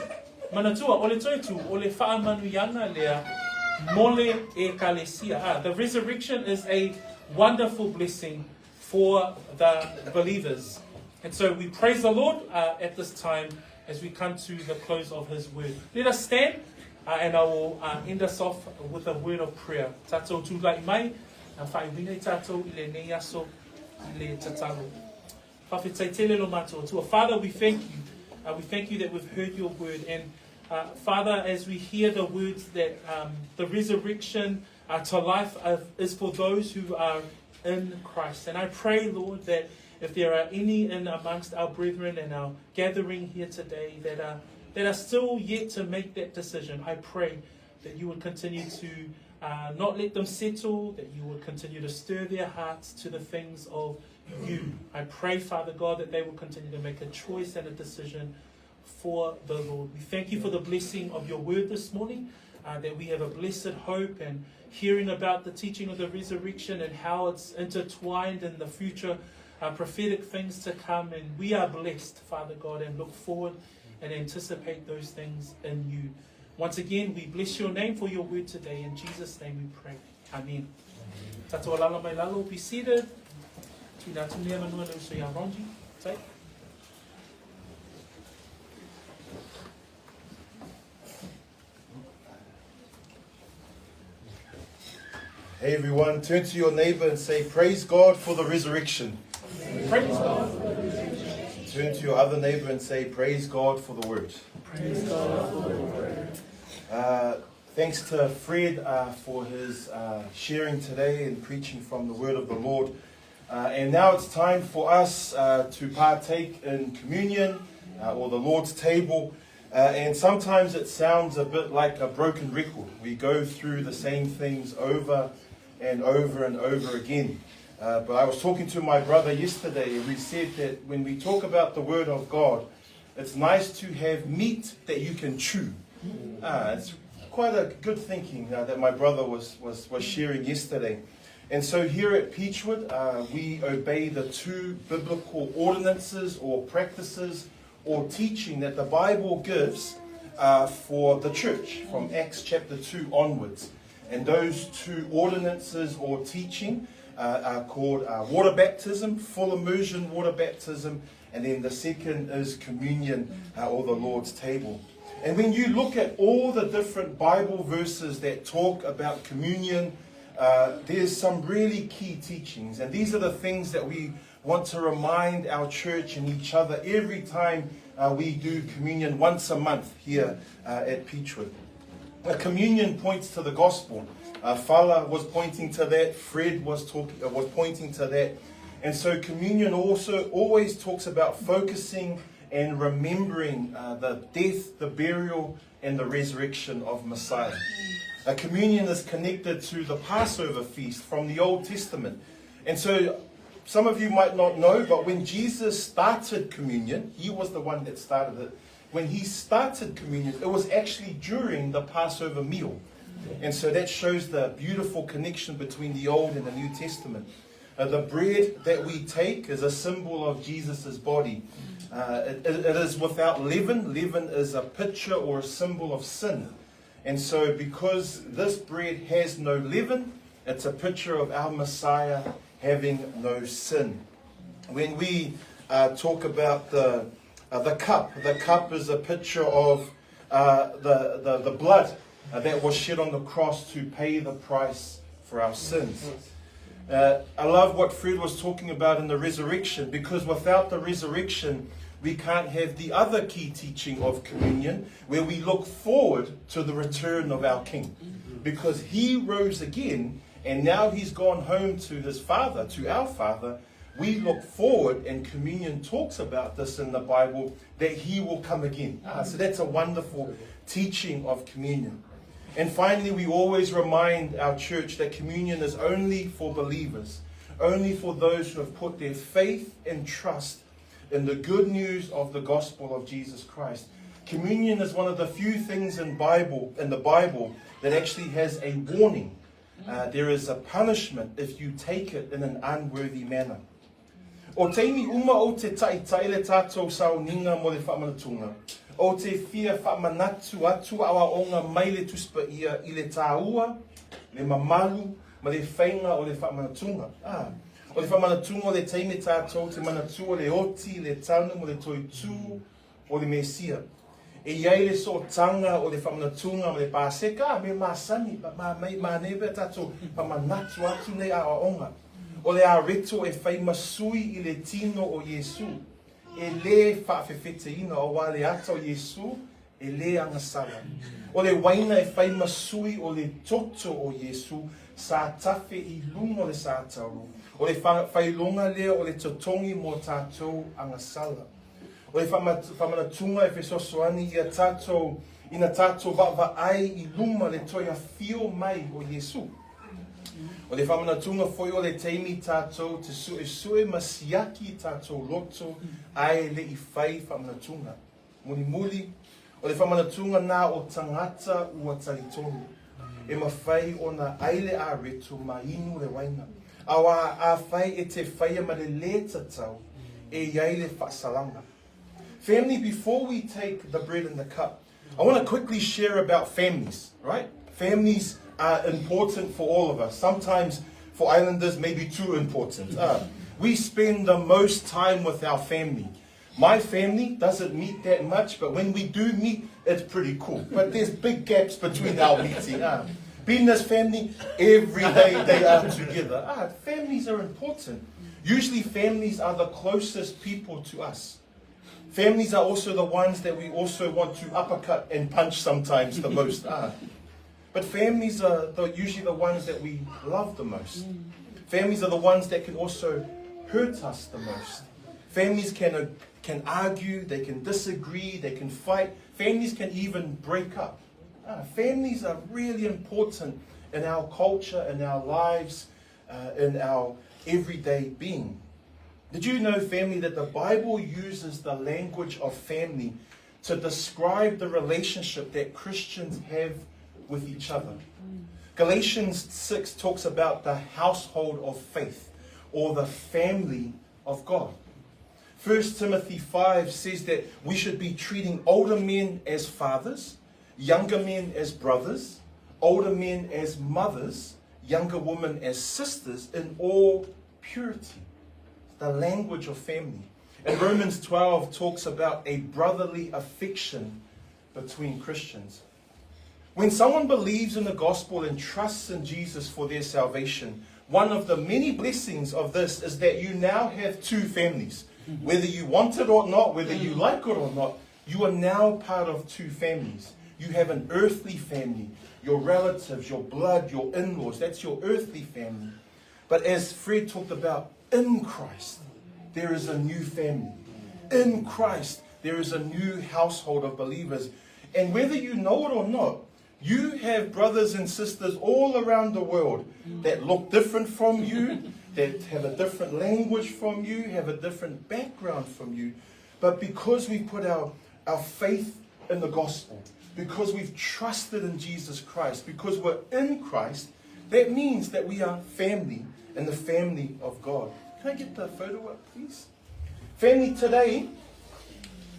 Manatua, o le toe tū, o le whaamanuianga lea mole e kalesia. The resurrection is a wonderful blessing for the believers. And so we praise the Lord at this time as we come to the close of his word. Let us stand and I will end us off with a word of prayer. Tātou tūlai mai, whai wine tātou i le nei aso i le tataro. Whawhetai tele lo mātou atua. Father, we thank you. We thank you that we've heard your word. And Father, as we hear the words that the resurrection to life is for those who are in Christ. And I pray, Lord, that if there are any in amongst our brethren and our gathering here today that are still yet to make that decision, I pray that you would continue to not let them settle, that you would continue to stir their hearts to the things of you. I pray, Father God, that they will continue to make a choice and a decision for the Lord. We thank you for the blessing of your word this morning, that we have a blessed hope and hearing about the teaching of the resurrection and how it's intertwined in the future prophetic things to come. And we are blessed, Father God, and look forward and anticipate those things in you. Once again, we bless your name for your word today. In Jesus' name we pray. Amen. Tato alala mai lalo, be seated. Tui nā tunea manua leu so ya Ronji. Take. Hey everyone, turn to your neighbor and say, praise God for the resurrection. Praise God. Turn to your other neighbor and say, praise God for the word. Praise God for the word. Thanks to Fred for his sharing today and preaching from the word of the Lord. And now it's time for us to partake in communion or the Lord's table. And sometimes it sounds a bit like a broken record. We go through the same things over and over and over again. But I was talking to my brother yesterday, and we said that when we talk about the Word of God, it's nice to have meat that you can chew. It's quite a good thinking that my brother was sharing yesterday. And so here at Peachwood, we obey the two biblical ordinances or practices or teaching that the Bible gives for the church from Acts chapter 2 onwards. And those two ordinances or teaching are called water baptism, full immersion water baptism, and then the second is communion or the Lord's table. And when you look at all the different Bible verses that talk about communion, there's some really key teachings. And these are the things that we want to remind our church and each other every time we do communion once a month here at Peachwood. Communion points to the gospel. Fala was pointing to that. Fred was pointing to that. And so communion also always talks about focusing and remembering the death, the burial, and the resurrection of Messiah. Communion is connected to the Passover feast from the Old Testament. And so some of you might not know, but when Jesus started communion, he was the one that started it. When he started communion, it was actually during the Passover meal. And so that shows the beautiful connection between the Old and the New Testament. The bread that we take is a symbol of Jesus' body. It is without leaven. Leaven is a picture or a symbol of sin. And so because this bread has no leaven, it's a picture of our Messiah having no sin. When we talk about the cup is a picture of the blood that was shed on the cross to pay the price for our sins. I love what Fred was talking about in the resurrection, because without the resurrection, we can't have the other key teaching of communion, where we look forward to the return of our King. Because he rose again, and now he's gone home to his Father, to our Father. We look forward, and communion talks about this in the Bible, that he will come again. So that's a wonderful teaching of communion. And finally, we always remind our church that communion is only for believers, only for those who have put their faith and trust in the good news of the gospel of Jesus Christ. Communion is one of the few things in the Bible that actually has a warning. There is a punishment if you take it in an unworthy manner. O teimi uma o te tai le tātou sauninga mo le whamanatunga. O te fia whamanatu atu awa onga mai le tuspa ia I le tāua, le mamalu, ma le whainga o le whamanatunga. O le whamanatunga o le teimi tātou te manatua le oti, le tanu mo le toitu o le mesia. E iai le so tanga o le whamanatunga mo le pāseka, me māsani, ma nebe tātou whamanatu atu nei awa onga. O le areto e whai masui I le tino o Yesu. E le whaafewheteina o wale ata o Yesu, e le angasala. O le waina e whai masui o le toto o Yesu, sa tafe I lunga le sa atauru. O le whailonga lea o le totongi mo tātou angasala. O le whamanatunga e whesosoani I a tātou, ina tātou wa ai I luma le toia fio mai o Yesu. O le whamanatunga foi o le teimi tātou te sue masiaki tātou loto ai le I whai whamanatunga. Muli, o le whamanatunga nā o tangata ua talitonu. E mawhai o na aile a reto ma inu le waina. Awa a whai e te whaia ma le le tatau e iai le whaasalanga. Family, before we take the bread and the cup, I want to quickly share about families, right? Families are important for all of us. Sometimes for islanders, maybe too important. We spend the most time with our family. My family doesn't meet that much, but when we do meet, it's pretty cool. But there's big gaps between our meeting. Being family, every day they are together. Families are important. Usually families are the closest people to us. Families are also the ones that we also want to uppercut and punch sometimes the most. But families are usually the ones that we love the most. Families are the ones that can also hurt us the most. Families can argue, they can disagree, they can fight. Families can even break up. Families are really important in our culture, in our lives, in our everyday being. Did you know, family, that the Bible uses the language of family to describe the relationship that Christians have with each other? Galatians 6 talks about the household of faith, or the family of God. 1 Timothy 5 says that we should be treating older men as fathers, younger men as brothers, older men as mothers, younger women as sisters, in all purity. The language of family. And Romans 12 talks about a brotherly affection between Christians. When someone believes in the gospel and trusts in Jesus for their salvation, one of the many blessings of this is that you now have two families. Whether you want it or not, whether you like it or not, you are now part of two families. You have an earthly family, your relatives, your blood, your in-laws. That's your earthly family. But as Fred talked about, in Christ, there is a new family. In Christ, there is a new household of believers. And whether you know it or not, you have brothers and sisters all around the world that look different from you, that have a different language from you, have a different background from you. But because we put our faith in the gospel, because we've trusted in Jesus Christ, because we're in Christ, that means that we are family in the family of God. Can I get the photo up, please? Family, today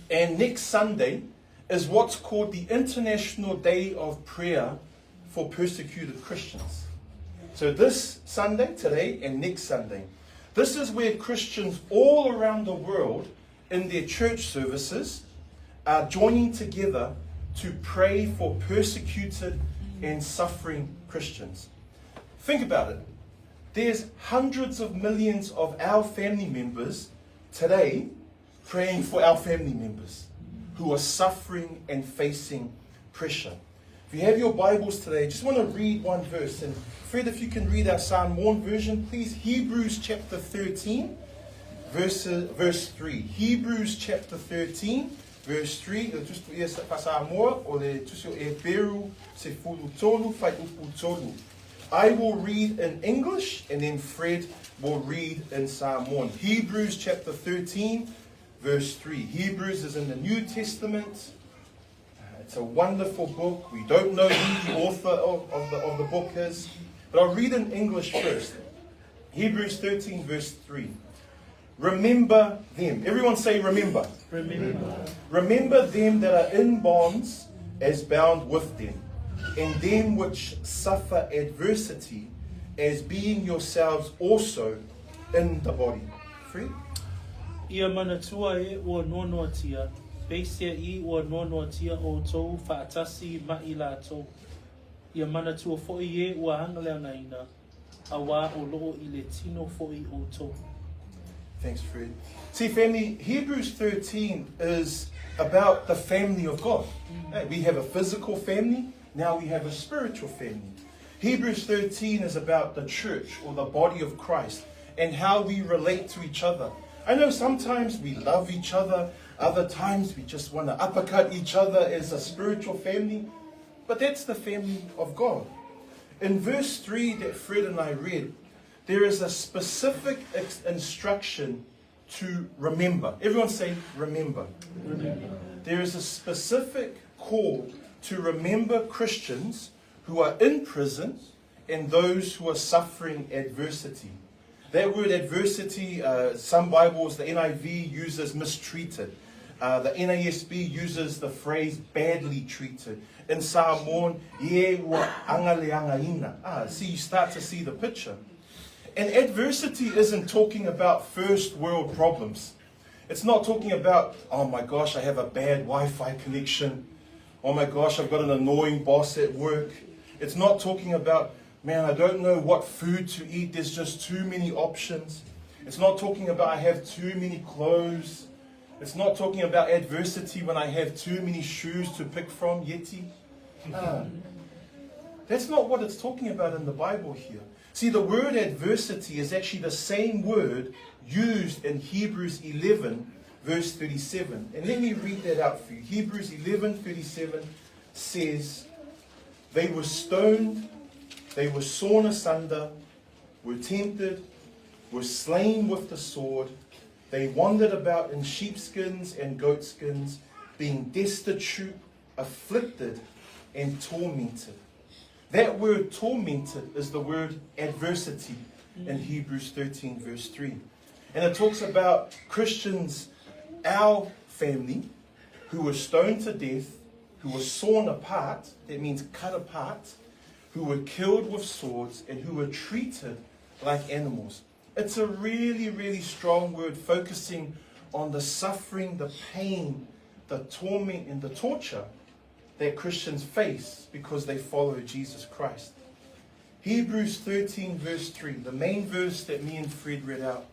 and next Sunday is what's called the International Day of Prayer for Persecuted Christians. So this Sunday, today, and next Sunday, this is where Christians all around the world in their church services are joining together to pray for persecuted and suffering Christians. Think about it. There's hundreds of millions of our family members today praying for our family members who are suffering and facing pressure. If you have your Bibles today, I just want to read one verse. And Fred, if you can read our Samoan version, please. Hebrews chapter 13, verse 3. Hebrews chapter 13, verse 3. I will read in English, and then Fred will read in Samoan. Hebrews chapter 13, verse 3. Hebrews is in the New Testament. It's a wonderful book. We don't know who the author of the book is. But I'll read in English first. Hebrews 13, verse 3. Remember them. Everyone say remember. Remember. Remember them that are in bonds as bound with them, and them which suffer adversity, as being yourselves also in the body. Free? Ia manatua e ua nonoatia. Peisia I ua nonoatia o tou whaatasi mai la tou. Ia manatua fo'i e ua hanga leo naina. Awa o loo I le tino fo'i o tou. Thanks, Fred. See, family, Hebrews 13 is about the family of God. Hey, we have a physical family, now we have a spiritual family. Hebrews 13 is about the church or the body of Christ and how we relate to each other. I know sometimes we love each other, other times we just want to uppercut each other as a spiritual family, but that's the family of God. In verse 3 that Fred and I read, there is a specific instruction to remember. Everyone say remember. Remember. There is a specific call to remember Christians who are in prison and those who are suffering adversity. That word adversity, some Bibles, the NIV uses mistreated. The NASB uses the phrase badly treated. In Samoan, ye wa angaleangaina. See, you start to see the picture. And adversity isn't talking about first world problems. It's not talking about, oh my gosh, I have a bad Wi-Fi connection. Oh my gosh, I've got an annoying boss at work. It's not talking about, man, I don't know what food to eat. There's just too many options. It's not talking about I have too many clothes. It's not talking about adversity when I have too many shoes to pick from, Yeti. That's not what it's talking about in the Bible here. See, the word adversity is actually the same word used in Hebrews 11, verse 37. And let me read that out for you. Hebrews 11:37 says, they were stoned, they were sawn asunder, were tempted, were slain with the sword. They wandered about in sheepskins and goatskins, being destitute, afflicted, and tormented. That word tormented is the word adversity in Hebrews 13, verse 3. And it talks about Christians, our family, who were stoned to death, who were sawn apart, that means cut apart, who were killed with swords, and who were treated like animals. It's a really, really strong word focusing on the suffering, the pain, the torment, and the torture that Christians face because they follow Jesus Christ. Hebrews 13 verse 3, the main verse that me and Fred read out,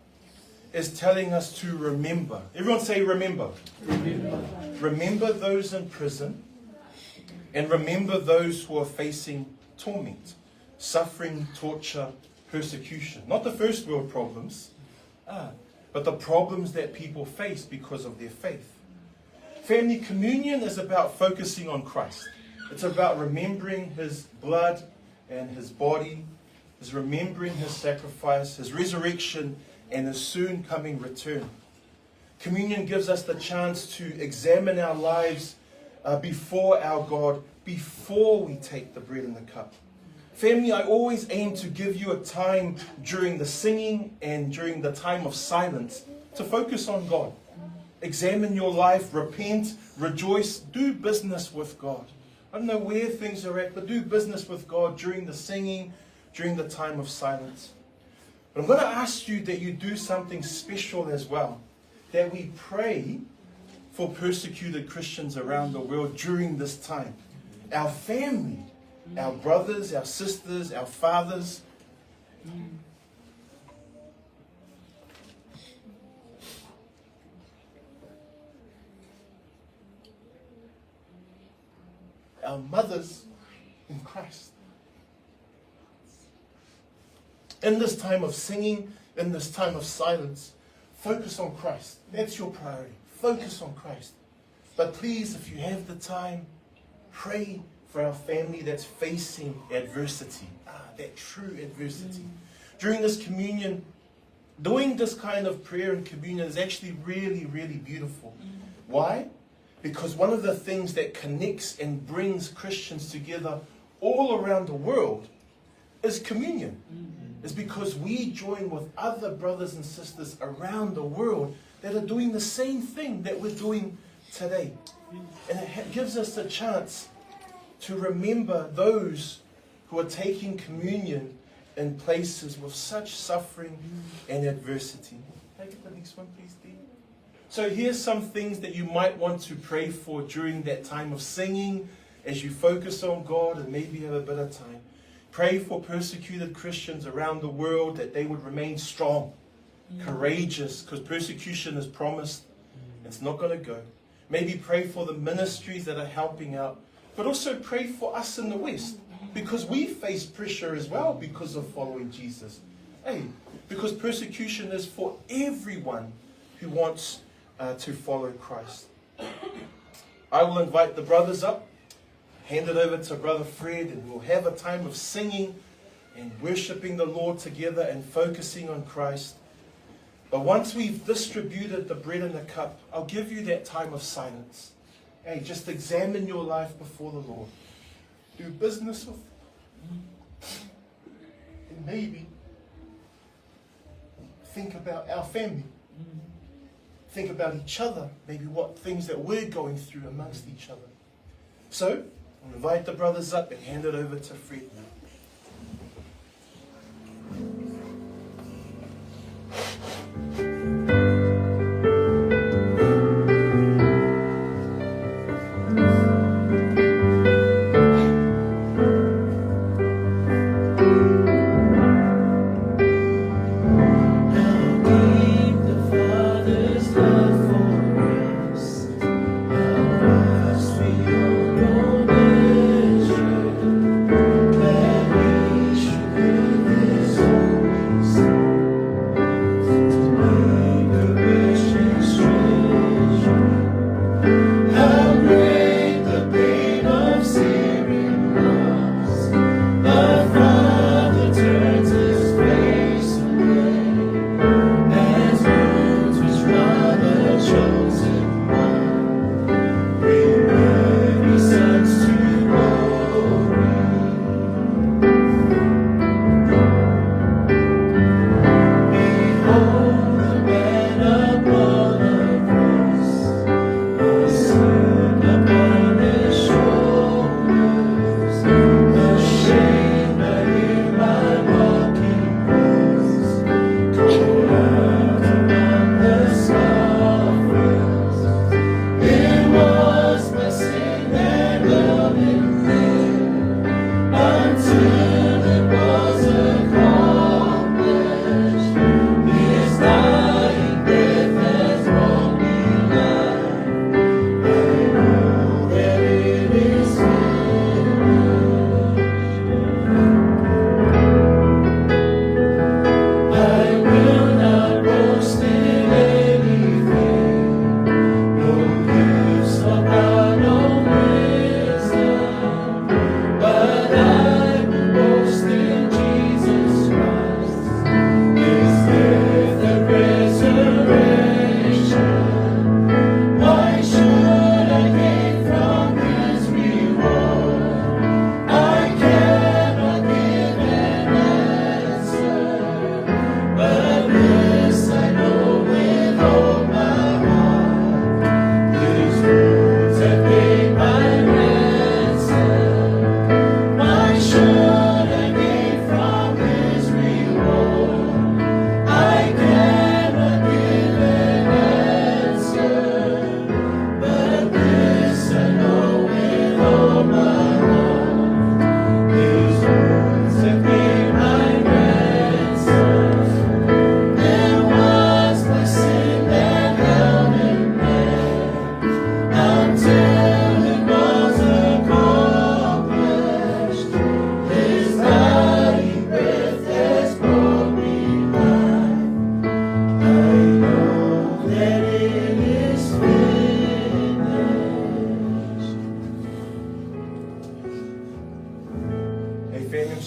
is telling us to remember. Everyone say remember. Remember. Remember those in prison and remember those who are facing torment, suffering, torture, persecution. Not the first world problems, but the problems that people face because of their faith. Family communion is about focusing on Christ. It's about remembering His blood and His body. It's remembering His sacrifice, His resurrection, and His soon coming return. Communion gives us the chance to examine our lives before our God, before we take the bread and the cup. Family, I always aim to give you a time during the singing and during the time of silence to focus on God. Examine your life, repent, rejoice, do business with God. I don't know where things are at, but do business with God during the singing, during the time of silence. But I'm going to ask you that you do something special as well, that we pray for persecuted Christians around the world during this time. Our family, our brothers, our sisters, our fathers. our mothers in Christ. In this time of singing, in this time of silence, focus on Christ. That's your priority. Focus on Christ. But please, if you have the time, pray for our family that's facing adversity. That true adversity. During this communion, doing this kind of prayer and communion is actually really, really beautiful. Why? Because one of the things that connects and brings Christians together all around the world is communion. It's because we join with other brothers and sisters around the world that are doing the same thing that we're doing today. And it gives us a chance to remember those who are taking communion in places with such suffering and adversity. Can I get the next one, please, Dee? So here's some things that you might want to pray for during that time of singing as you focus on God and maybe have a bit of time. Pray for persecuted Christians around the world that they would remain strong, courageous, because persecution is promised. It's not going to go. Maybe pray for the ministries that are helping out, but also pray for us in the West, because we face pressure as well because of following Jesus. Because persecution is for everyone who wants to follow Christ. I will invite the brothers up, hand it over to Brother Fred, and we'll have a time of singing and worshipping the Lord together and focusing on Christ. But once we've distributed the bread and the cup, I'll give you that time of silence. Just examine your life before the Lord. Do business with Him. And maybe think about our family. Think about each other. Maybe what things that we're going through amongst each other. So, I'll invite the brothers up and hand it over to Fred now.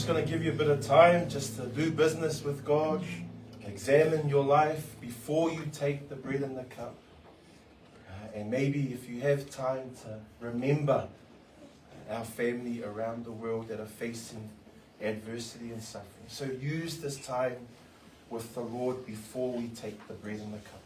going to give you a bit of time just to do business with God, examine your life before you take the bread and the cup. And maybe if you have time to remember our family around the world that are facing adversity and suffering. So use this time with the Lord before we take the bread and the cup.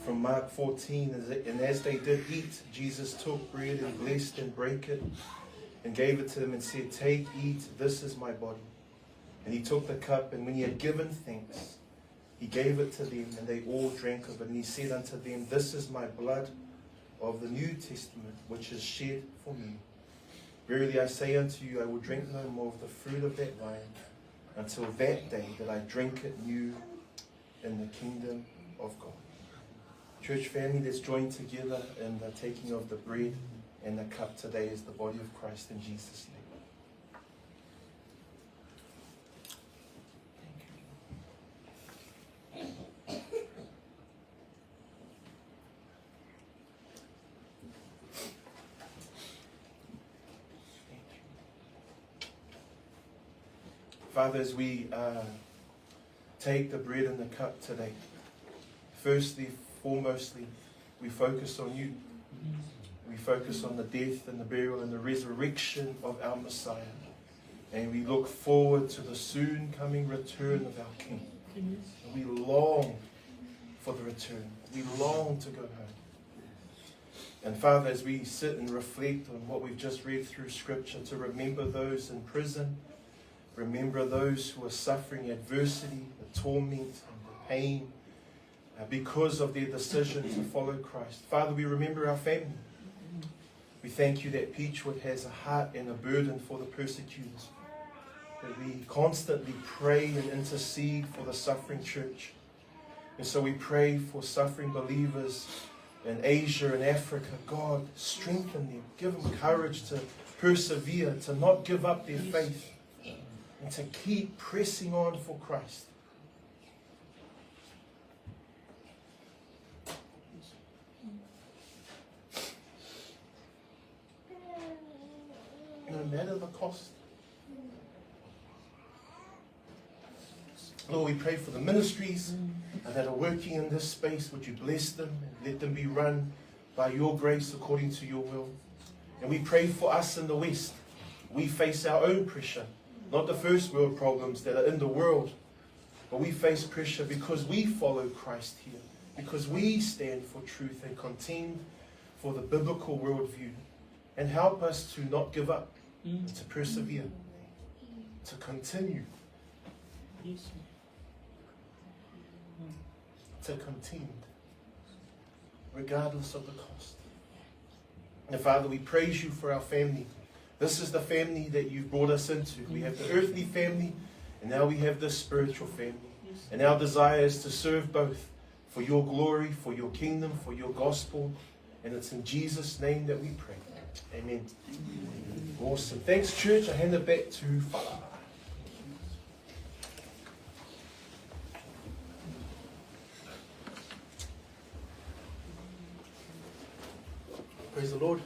From Mark 14, and as they did eat, Jesus took bread and blessed and brake it and gave it to them and said, "Take, eat, this is my body." And he took the cup, and when he had given thanks, he gave it to them, and they all drank of it. And he said unto them, "This is my blood of the New Testament, which is shed for you. Verily I say unto you, I will drink no more of the fruit of that vine until that day that I drink it new in the kingdom of God." Church family, let's join together in the taking of the bread and the cup today as the body of Christ in Jesus' name. Father, as we take the bread and the cup today, foremostly, we focus on you. We focus on the death and the burial and the resurrection of our Messiah. And we look forward to the soon coming return of our King. And we long for the return. We long to go home. And Father, as we sit and reflect on what we've just read through Scripture, to remember those in prison, remember those who are suffering adversity, the torment and the pain, because of their decision to follow Christ. Father, we remember our family. We thank you that Peachwood has a heart and a burden for the persecutors. That we constantly pray and intercede for the suffering church. And so we pray for suffering believers in Asia and Africa. God, strengthen them. Give them courage to persevere, to not give up their faith, and to keep pressing on for Christ. No matter the cost. Lord, we pray for the ministries that are working in this space. Would you bless them and let them be run by your grace according to your will. And we pray for us in the West. We face our own pressure, not the first world problems that are in the world, but we face pressure because we follow Christ here, because we stand for truth and contend for the biblical worldview. And help us to not give up, to persevere, to continue, to contend, regardless of the cost. And Father, we praise you for our family. This is the family that you've brought us into. We have the earthly family, and now we have the spiritual family. And our desire is to serve both for your glory, for your kingdom, for your gospel. And it's in Jesus' name that we pray. Amen. Awesome. Thanks, church. I hand it back to Fala. Praise the Lord.